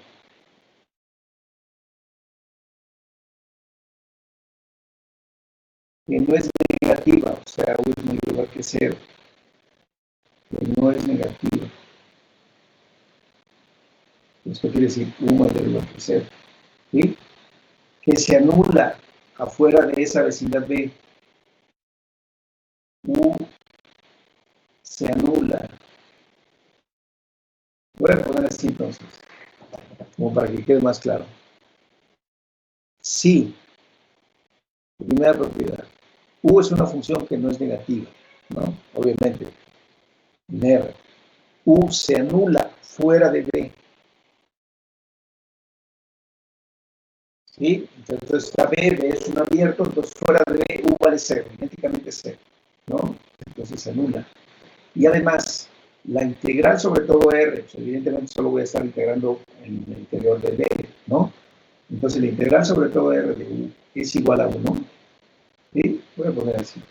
que no es negativa, o sea, U es mayor que 0, que no es negativa. Esto quiere decir U mayor que 0. ¿Sí? Que se anula afuera de esa vecindad B. U se anula. Voy a poner así entonces, como para que quede más claro. Si, primera propiedad, U es una función que no es negativa, ¿no? Obviamente, en R. U se anula fuera de B. ¿Sí? Entonces está B es un abierto, entonces fuera de B U vale 0, idénticamente 0, ¿no? Entonces se anula. Y además, la integral sobre todo R, pues evidentemente solo voy a estar integrando en el interior de B, ¿no? Entonces la integral sobre todo R de U es igual a 1. ¿Sí? Voy a poner así.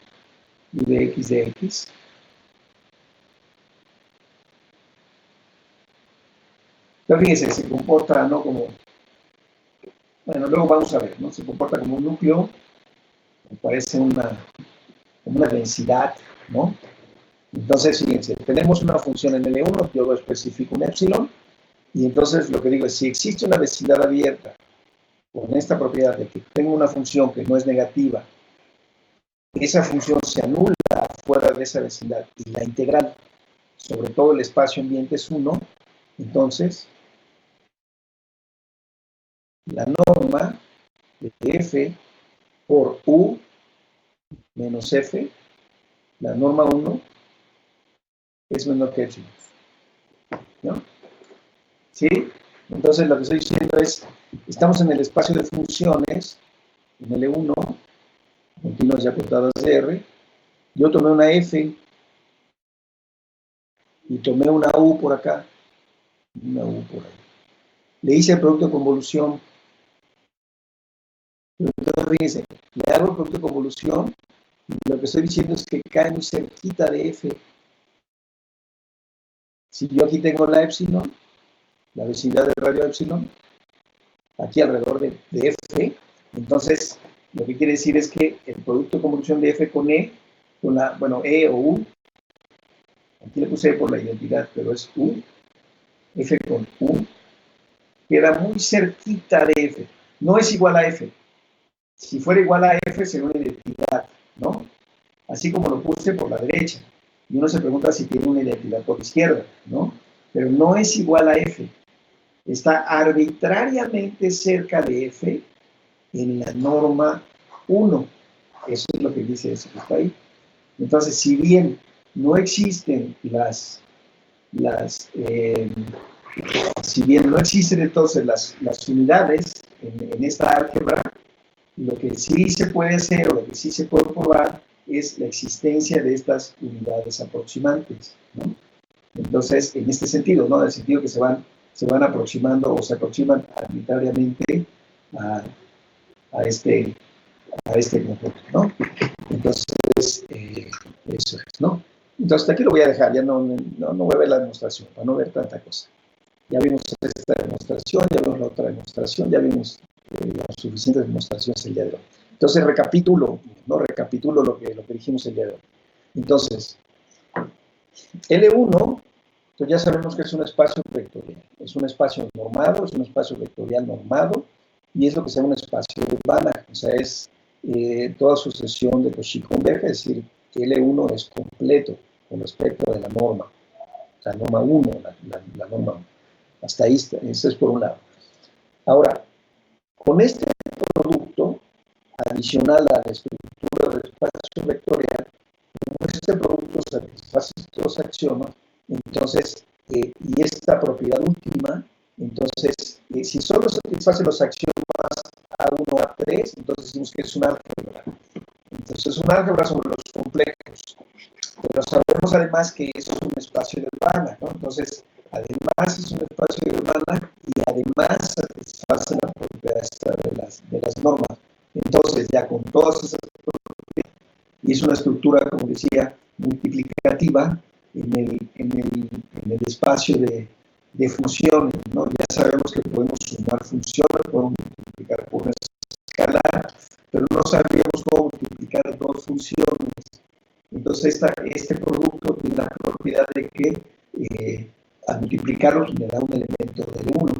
U de X. Pero fíjense, se comporta, ¿no? Como, bueno, luego vamos a ver, ¿no? Se comporta como un núcleo, me parece como una densidad, ¿no? Entonces, fíjense, tenemos una función en L1, yo lo especifico un épsilon, y entonces lo que digo es, si existe una vecindad abierta con esta propiedad de que tengo una función que no es negativa, esa función se anula fuera de esa vecindad y la integral sobre todo el espacio ambiente es 1, entonces la norma de f por u menos f, la norma 1, es menor que epsilon, ¿no? ¿Sí? Entonces lo que estoy diciendo es, estamos en el espacio de funciones, en L1, continuas y acotadas de R, yo tomé una F y tomé una U por acá, una U por ahí. Le hice el producto de convolución, entonces fíjense, le hago el producto de convolución y lo que estoy diciendo es que cae muy cerquita de F. Si yo aquí tengo la epsilon, la vecindad del radio epsilon, aquí alrededor de F, entonces lo que quiere decir es que el producto de convolución de F con E, con la, bueno, E o U, aquí le puse E por la identidad, pero es U, F con U, queda muy cerquita de F. No es igual a F. Si fuera igual a F sería una identidad, ¿no? Así como lo puse por la derecha. Y uno se pregunta si tiene una identidad por la izquierda, ¿no? Pero no es igual a F. Está arbitrariamente cerca de F en la norma 1. Eso es lo que dice eso que está ahí. Entonces, si bien no existen si bien no existen entonces las unidades en esta álgebra, lo que sí se puede hacer o lo que sí se puede probar es la existencia de estas unidades aproximantes, ¿no? Entonces, en este sentido, ¿no? En el sentido que se van aproximando o se aproximan arbitrariamente a este conjunto, ¿no? Entonces, eso es, ¿no? Entonces, hasta aquí lo voy a dejar, ya no voy a ver la demostración, para no ver tanta cosa. Ya vimos esta demostración, ya vimos la otra demostración, ya vimos las suficientes demostraciones el día de hoy. Entonces, recapitulo lo que dijimos el día de hoy. Entonces, L1 Entonces ya sabemos que es un espacio vectorial. Es un espacio normado, es un espacio vectorial normado, y es lo que se llama un espacio de Banach. O sea, es toda sucesión de Cauchy converge, es decir, que L1 es completo con respecto de la norma. La norma 1, la norma 1. Hasta ahí, eso es por un lado. Ahora, con este producto adicional a la estructura del espacio vectorial, como este producto satisface estos axiomas, entonces, y esta propiedad última, entonces, si solo satisface los axiomas A1, A3, entonces decimos que es un álgebra. Entonces, es un álgebra sobre los complejos. Pero sabemos además que es un espacio de Banach, ¿no? Entonces, además es un espacio de Banach y además satisface la propiedad de las normas. Entonces, ya con todas esas propiedades, y es una estructura, como decía, multiplicativa en el espacio de funciones, ¿no? Ya sabemos que podemos sumar funciones, podemos multiplicar por una escalar, pero no sabíamos cómo multiplicar dos funciones. Entonces, este producto tiene la propiedad de que al multiplicarlos me da un elemento de 1.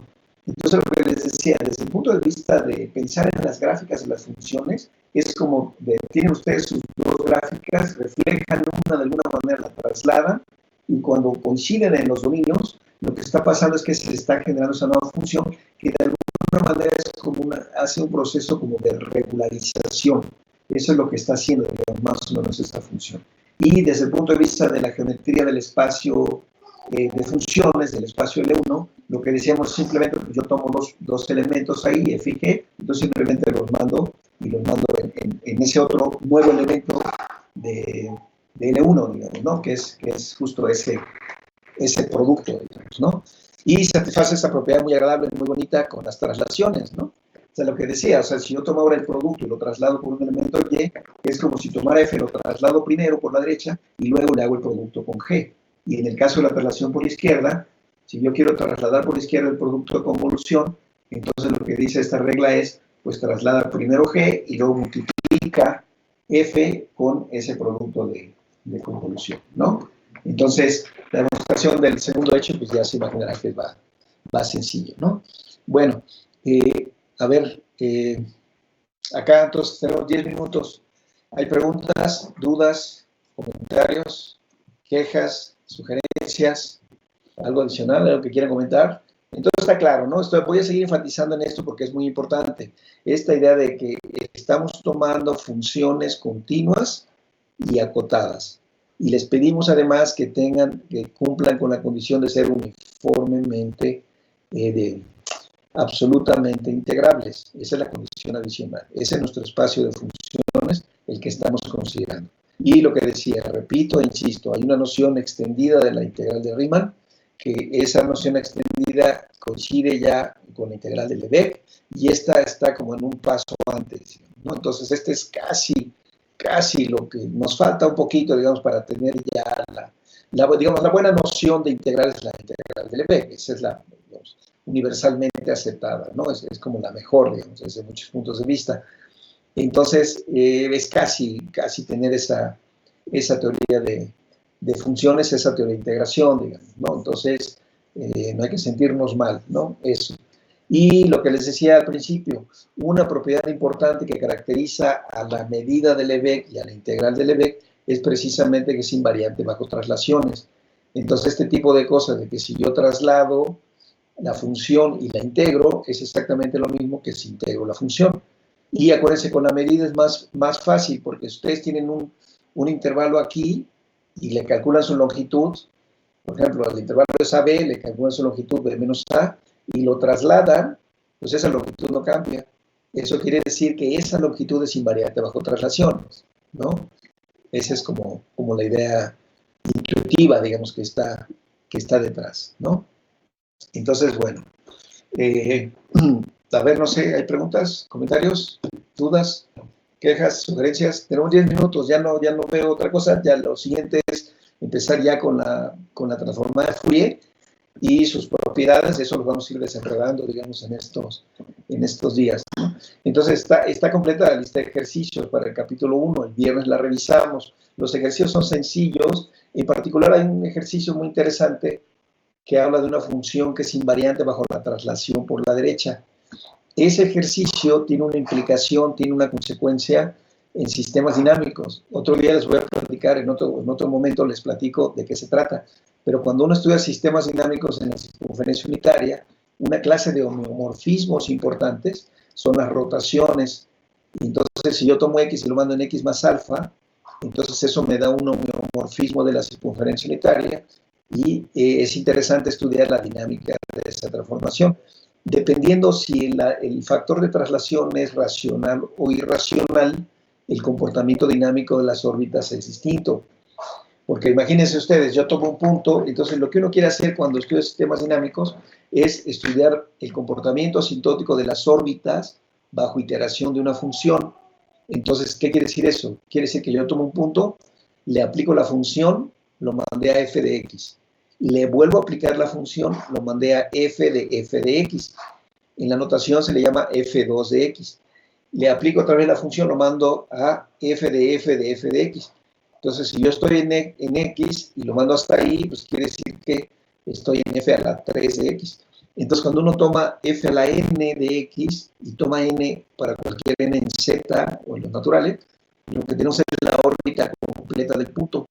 Entonces, lo que les decía, desde el punto de vista de pensar en las gráficas de las funciones, es como, tienen ustedes sus dos gráficas, reflejan una de alguna manera, la trasladan, y cuando coinciden en los dominios, lo que está pasando es que se está generando esa nueva función, que de alguna manera es como hace un proceso como de regularización. Eso es lo que está haciendo, digamos, más o menos esta función. Y desde el punto de vista de la geometría del espacio de funciones, del espacio L1, lo que decíamos simplemente, pues yo tomo dos elementos ahí, F y G, entonces simplemente los mando en ese otro nuevo elemento de L1, digamos, ¿no? Que es justo ese producto, digamos, ¿no? Y satisface esa propiedad muy agradable, muy bonita con las traslaciones, ¿no? O sea, lo que decía, o sea, si yo tomo ahora el producto y lo traslado por un elemento Y, es como si tomara F, lo traslado primero por la derecha y luego le hago el producto con G. Y en el caso de la traslación por la izquierda, si yo quiero trasladar por la izquierda el producto de convolución, entonces lo que dice esta regla es, pues traslada primero G y luego multiplica F con ese producto de convolución, ¿no? Entonces, la demostración del segundo hecho, pues ya se imaginará que va sencillo, ¿no? Bueno, a ver, acá entonces tenemos 10 minutos. ¿Hay preguntas, dudas, comentarios, quejas, sugerencias, algo adicional, algo que quieran comentar? Entonces está claro, ¿no? Voy a seguir enfatizando en esto porque es muy importante. Esta idea de que estamos tomando funciones continuas y acotadas. Y les pedimos además que cumplan con la condición de ser uniformemente absolutamente integrables. Esa es la condición adicional. Ese es nuestro espacio de funciones, el que estamos considerando. Y lo que decía, repito e insisto, hay una noción extendida de la integral de Riemann, que esa noción extendida coincide ya con la integral de Lebesgue, y esta está como en un paso antes, ¿no? Entonces, este es casi lo que nos falta un poquito, digamos, para tener ya la buena noción de integral es la integral de Lebesgue. Esa es la, digamos, universalmente aceptada, ¿no? Es como la mejor, digamos, desde muchos puntos de vista. Entonces, es casi tener esa teoría de funciones, esa teoría de integración, digamos, ¿no? Entonces, no hay que sentirnos mal, ¿no? Eso. Y lo que les decía al principio, una propiedad importante que caracteriza a la medida de Lebesgue y a la integral de Lebesgue es precisamente que es invariante bajo traslaciones. Entonces, este tipo de cosas de que si yo traslado la función y la integro, es exactamente lo mismo que si integro la función. Y acuérdense, con la medida es más fácil, porque ustedes tienen un intervalo aquí y le calculan su longitud. Por ejemplo, al intervalo es AB, le calculan su longitud B menos A, y lo trasladan, pues esa longitud no cambia. Eso quiere decir que esa longitud es invariante bajo traslaciones, ¿no? Esa es como la idea intuitiva, digamos, que está detrás, ¿no? Entonces, bueno, a ver, no sé, ¿hay preguntas, comentarios, dudas, quejas, sugerencias? Tenemos 10 minutos, ya no veo otra cosa. Ya lo siguiente es empezar ya con la transformada de Fourier y sus propiedades. Eso lo vamos a ir desenredando, digamos, en estos días, ¿no? Entonces, está completa la lista de ejercicios para el capítulo 1. El viernes la revisamos. Los ejercicios son sencillos. En particular, hay un ejercicio muy interesante que habla de una función que es invariante bajo la traslación por la derecha. Ese ejercicio tiene una implicación, tiene una consecuencia en sistemas dinámicos. Otro día les voy a platicar, en otro momento les platico de qué se trata. Pero cuando uno estudia sistemas dinámicos en la circunferencia unitaria, una clase de homeomorfismos importantes son las rotaciones. Entonces, si yo tomo X y lo mando en X más alfa, entonces eso me da un homeomorfismo de la circunferencia unitaria y es interesante estudiar la dinámica de esa transformación. Dependiendo si el factor de traslación es racional o irracional, el comportamiento dinámico de las órbitas es distinto. Porque imagínense ustedes, yo tomo un punto, entonces lo que uno quiere hacer cuando estudia sistemas dinámicos es estudiar el comportamiento asintótico de las órbitas bajo iteración de una función. Entonces, ¿qué quiere decir eso? Quiere decir que yo tomo un punto, le aplico la función, lo mandé a f de x. Le vuelvo a aplicar la función, lo mandé a f de x. En la notación se le llama f2 de x. Le aplico otra vez la función, lo mando a f de x. Entonces, si yo estoy en x y lo mando hasta ahí, pues quiere decir que estoy en f a la 3 de x. Entonces, cuando uno toma f a la n de x y toma n para cualquier n en z o en los naturales, lo que tenemos es la órbita completa del punto.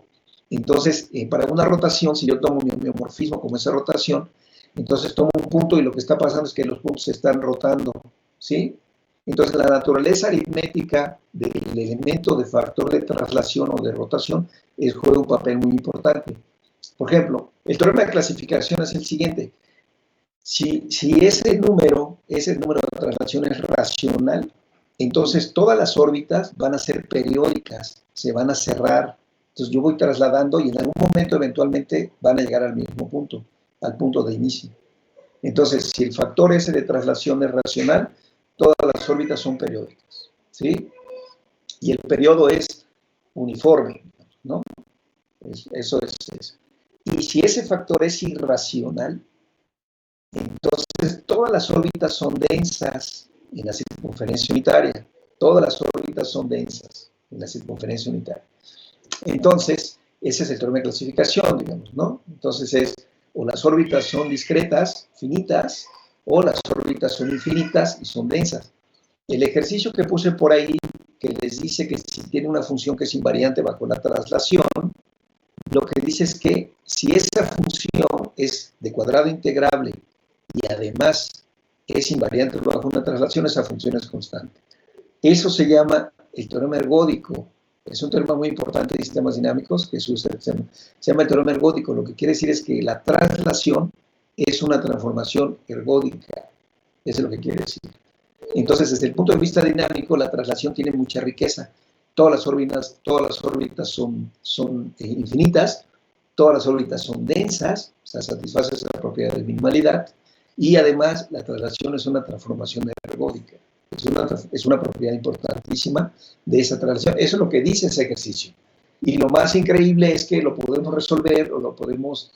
Entonces, para una rotación, si yo tomo mi homeomorfismo como esa rotación, entonces tomo un punto y lo que está pasando es que los puntos se están rotando, ¿sí? Entonces, la naturaleza aritmética del elemento de factor de traslación o de rotación juega un papel muy importante. Por ejemplo, el teorema de clasificación es el siguiente. Si ese número de traslación es racional, entonces todas las órbitas van a ser periódicas, se van a cerrar. Entonces yo voy trasladando y en algún momento eventualmente van a llegar al mismo punto, al punto de inicio. Entonces, si el factor S de traslación es racional, todas las órbitas son periódicas, ¿sí? Y el periodo es uniforme, ¿no? Eso es. Y si ese factor es irracional, entonces todas las órbitas son densas en la circunferencia unitaria. Todas las órbitas son densas en la circunferencia unitaria. Entonces, ese es el teorema de clasificación, digamos, ¿no? Entonces o las órbitas son discretas, finitas, o las órbitas son infinitas y son densas. El ejercicio que puse por ahí, que les dice que si tiene una función que es invariante bajo la traslación, lo que dice es que si esa función es de cuadrado integrable y además es invariante bajo una traslación, esa función es constante. Eso se llama el teorema ergódico. Es un teorema muy importante de sistemas dinámicos que se llama el teorema ergódico. Lo que quiere decir es que la traslación es una transformación ergódica. Eso es lo que quiere decir. Entonces, desde el punto de vista dinámico, la traslación tiene mucha riqueza. Todas las órbitas son infinitas, todas las órbitas son densas, o sea, satisface esa propiedad de minimalidad, y además la traslación es una transformación ergódica. Es una propiedad importantísima de esa traslación. Eso es lo que dice ese ejercicio. Y lo más increíble es que lo podemos resolver o lo podemos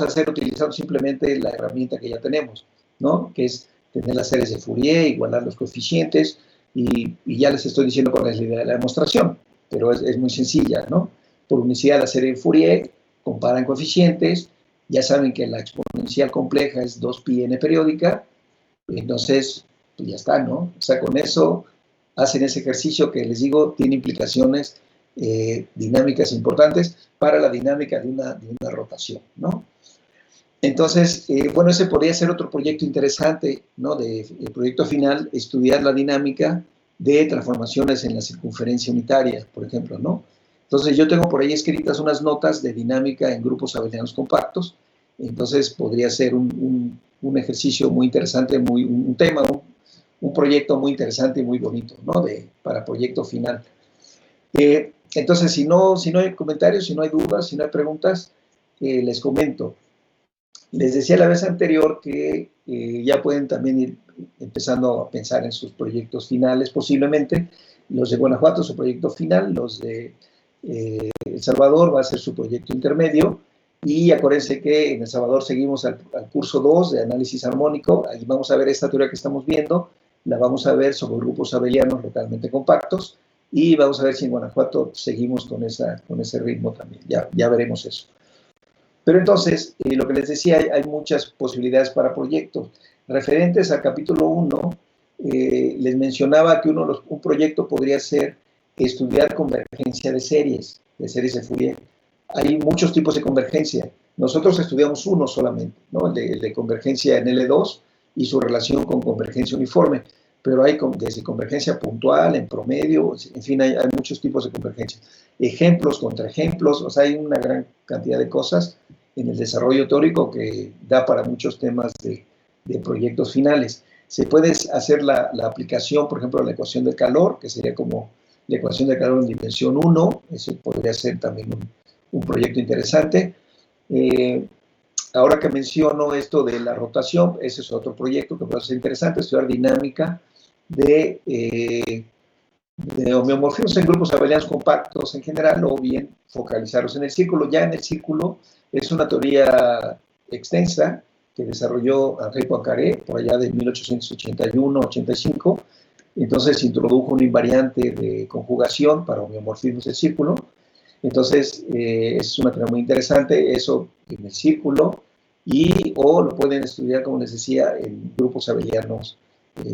hacer utilizando simplemente la herramienta que ya tenemos, ¿no? Que es tener las series de Fourier, igualar los coeficientes, y ya les estoy diciendo cuál es la idea de la demostración, pero es muy sencilla, ¿no? Por unicidad de la serie de Fourier, comparan coeficientes, ya saben que la exponencial compleja es 2πn periódica, entonces, pues ya está, ¿no? O sea, con eso hacen ese ejercicio que les digo, tiene implicaciones dinámicas importantes para la dinámica de una rotación, ¿no? Entonces, bueno, ese podría ser otro proyecto interesante, ¿no? El proyecto final, estudiar la dinámica de transformaciones en la circunferencia unitaria, por ejemplo, ¿no? Entonces, yo tengo por ahí escritas unas notas de dinámica en grupos abelianos compactos, entonces podría ser un ejercicio muy interesante, un tema, un proyecto muy interesante y muy bonito, ¿no? Para proyecto final. Entonces, si no hay comentarios, si no hay dudas, si no hay preguntas, les comento. Les decía la vez anterior que ya pueden también ir empezando a pensar en sus proyectos finales, posiblemente. Los de Guanajuato, su proyecto final, los de El Salvador va a ser su proyecto intermedio, y acuérdense que en El Salvador seguimos al curso 2 de análisis armónico. Ahí vamos a ver esta teoría que estamos viendo, la vamos a ver sobre grupos abelianos localmente compactos, y vamos a ver si en Guanajuato seguimos con ese ritmo también. Ya veremos eso. Pero entonces, lo que les decía, hay muchas posibilidades para proyectos. Referentes al capítulo 1, les mencionaba que un proyecto podría ser estudiar convergencia de series de Fourier. Hay muchos tipos de convergencia. Nosotros estudiamos uno solamente, ¿no? El de convergencia en L2 y su relación con convergencia uniforme. Pero hay desde convergencia puntual, en promedio, en fin, hay muchos tipos de convergencia. Ejemplos, contraejemplos, o sea, hay una gran cantidad de cosas en el desarrollo teórico que da para muchos temas de proyectos finales. Se puede hacer la aplicación, por ejemplo, de la ecuación del calor, que sería como la ecuación del calor en dimensión 1, eso podría ser también un proyecto interesante. Ahora que menciono esto de la rotación, ese es otro proyecto que puede ser interesante, estudiar dinámica de homeomorfismos en grupos abelianos compactos en general, o bien focalizarlos en el círculo. Ya en el círculo es una teoría extensa que desarrolló Henri Poincaré por allá de 1881-85. Entonces introdujo un invariante de conjugación para homeomorfismos del círculo. Entonces es una teoría muy interesante, eso en el círculo, o lo pueden estudiar, como les decía, en grupos abelianos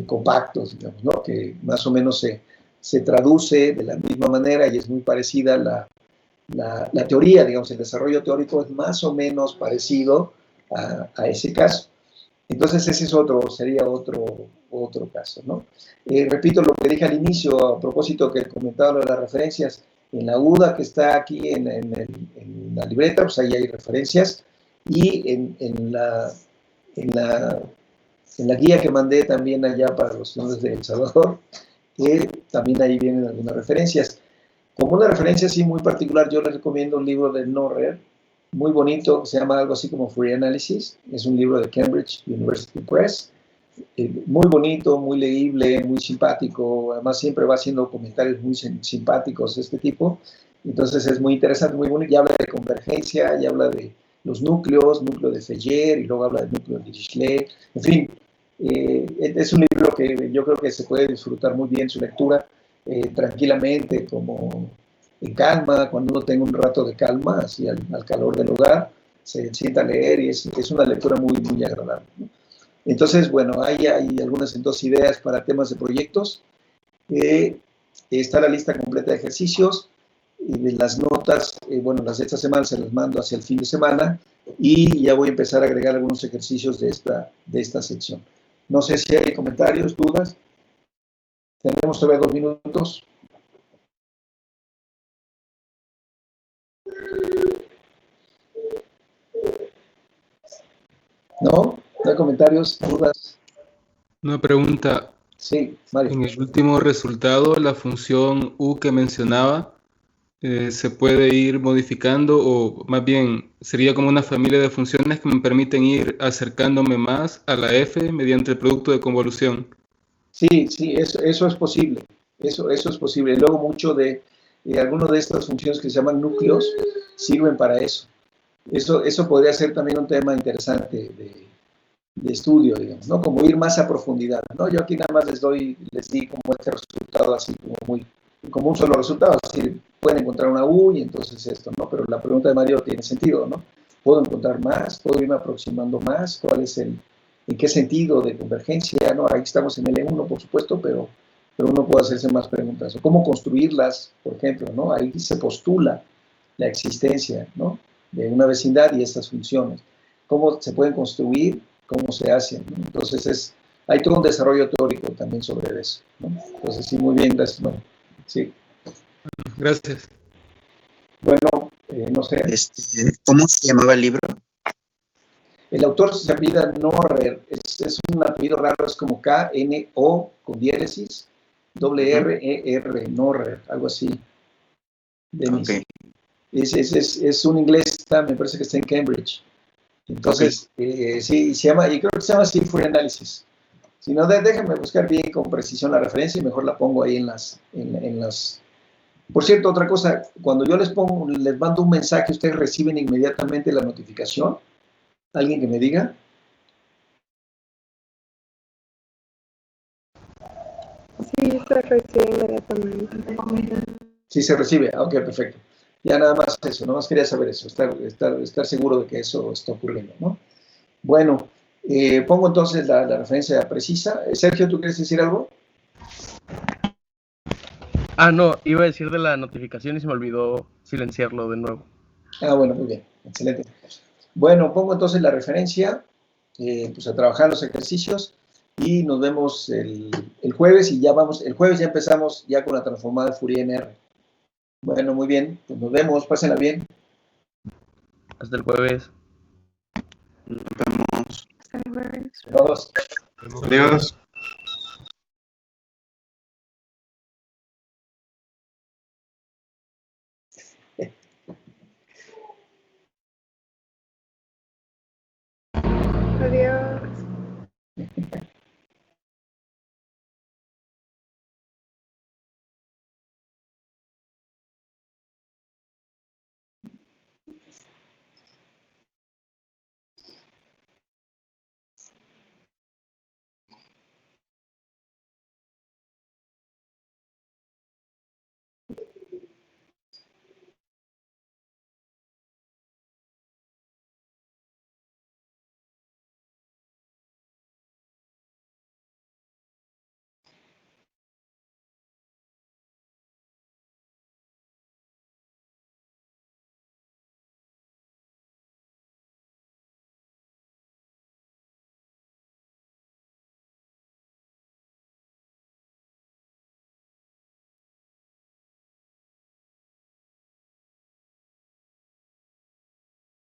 compactos, digamos, ¿no? Que más o menos se traduce de la misma manera y es muy parecida la teoría, digamos, el desarrollo teórico es más o menos parecido a ese caso. Entonces ese es sería otro caso, ¿no? Repito lo que dije al inicio a propósito que comentaba lo de las referencias. En la UDA que está aquí en la libreta, pues ahí hay referencias, y en la guía que mandé también allá para los estudiantes de El Salvador, también ahí vienen algunas referencias. Como una referencia así muy particular, yo les recomiendo un libro de Norrer, muy bonito, se llama algo así como Fourier Analysis, es un libro de Cambridge University Press, muy bonito, muy leíble, muy simpático, además siempre va haciendo comentarios muy simpáticos de este tipo, entonces es muy interesante, muy bonito, y habla de convergencia, y habla de los núcleo de Feyer, y luego habla del núcleo de Dirichlet, en fin, es un libro que yo creo que se puede disfrutar muy bien su lectura, tranquilamente, como en calma, cuando uno tenga un rato de calma, así al calor del hogar, se sienta a leer y es una lectura muy, muy agradable, ¿no? Entonces, bueno, hay algunas entonces ideas para temas de proyectos. Está la lista completa de ejercicios y de las notas, bueno, las de esta semana se las mando hacia el fin de semana y ya voy a empezar a agregar algunos ejercicios de esta sección. No sé si hay comentarios, dudas. Tenemos todavía 2 minutos. ¿No? ¿No hay comentarios, dudas? Una pregunta. Sí, Mario. En el último resultado, la función u que mencionaba, ¿se puede ir modificando o más bien sería como una familia de funciones que me permiten ir acercándome más a la f mediante el producto de convolución? Sí, eso es posible. Eso es posible. Luego mucho de algunas de estas funciones que se llaman núcleos sirven para eso. Eso podría ser también un tema interesante de estudio, digamos, ¿no? Como ir más a profundidad, ¿no? Yo aquí nada más les di como este resultado así como un solo resultado, es decir, pueden encontrar una U y entonces esto, ¿no? Pero la pregunta de Mario tiene sentido, ¿no? ¿Puedo encontrar más? ¿Puedo irme aproximando más? ¿Cuál es en qué sentido de convergencia? ¿No? Ahí estamos en L1, por supuesto, pero uno puede hacerse más preguntas. O cómo construirlas, por ejemplo, ¿no? Ahí se postula la existencia, ¿no? De una vecindad y estas funciones. ¿Cómo se pueden construir? ¿Cómo se hacen? ¿No? Entonces, hay todo un desarrollo teórico también sobre eso, ¿no? Entonces, sí, muy bien, gracias, Mario. Sí. Gracias. Bueno, no sé. ¿Cómo se llamaba el libro? El autor se apellida Norrer, es un apellido raro, es como K-N-O con diéresis, R-E-R, Norrer, algo así. Okay. Es un inglés, me parece que está en Cambridge. Entonces, sí, se llama, y creo que se llama así Fourier Analysis. Si no, déjenme buscar bien con precisión la referencia y mejor la pongo ahí en las. Por cierto, otra cosa, cuando yo les mando un mensaje, ustedes reciben inmediatamente la notificación. ¿Alguien que me diga? Sí, se recibe inmediatamente. Sí, se recibe. Ok, perfecto. Ya nada más eso, nada más quería saber eso, estar seguro de que eso está ocurriendo, ¿no? Bueno, pongo entonces la referencia precisa. Sergio, ¿tú quieres decir algo? No, iba a decir de la notificación y se me olvidó silenciarlo de nuevo. Bueno, muy bien, excelente. Bueno, pongo entonces la referencia, pues a trabajar los ejercicios y nos vemos el jueves y el jueves ya empezamos ya con la transformada de Fourier en R. Bueno, muy bien, pues nos vemos, pásenla bien. Hasta el jueves. Nos vemos. Hasta el jueves. Todos. Adiós.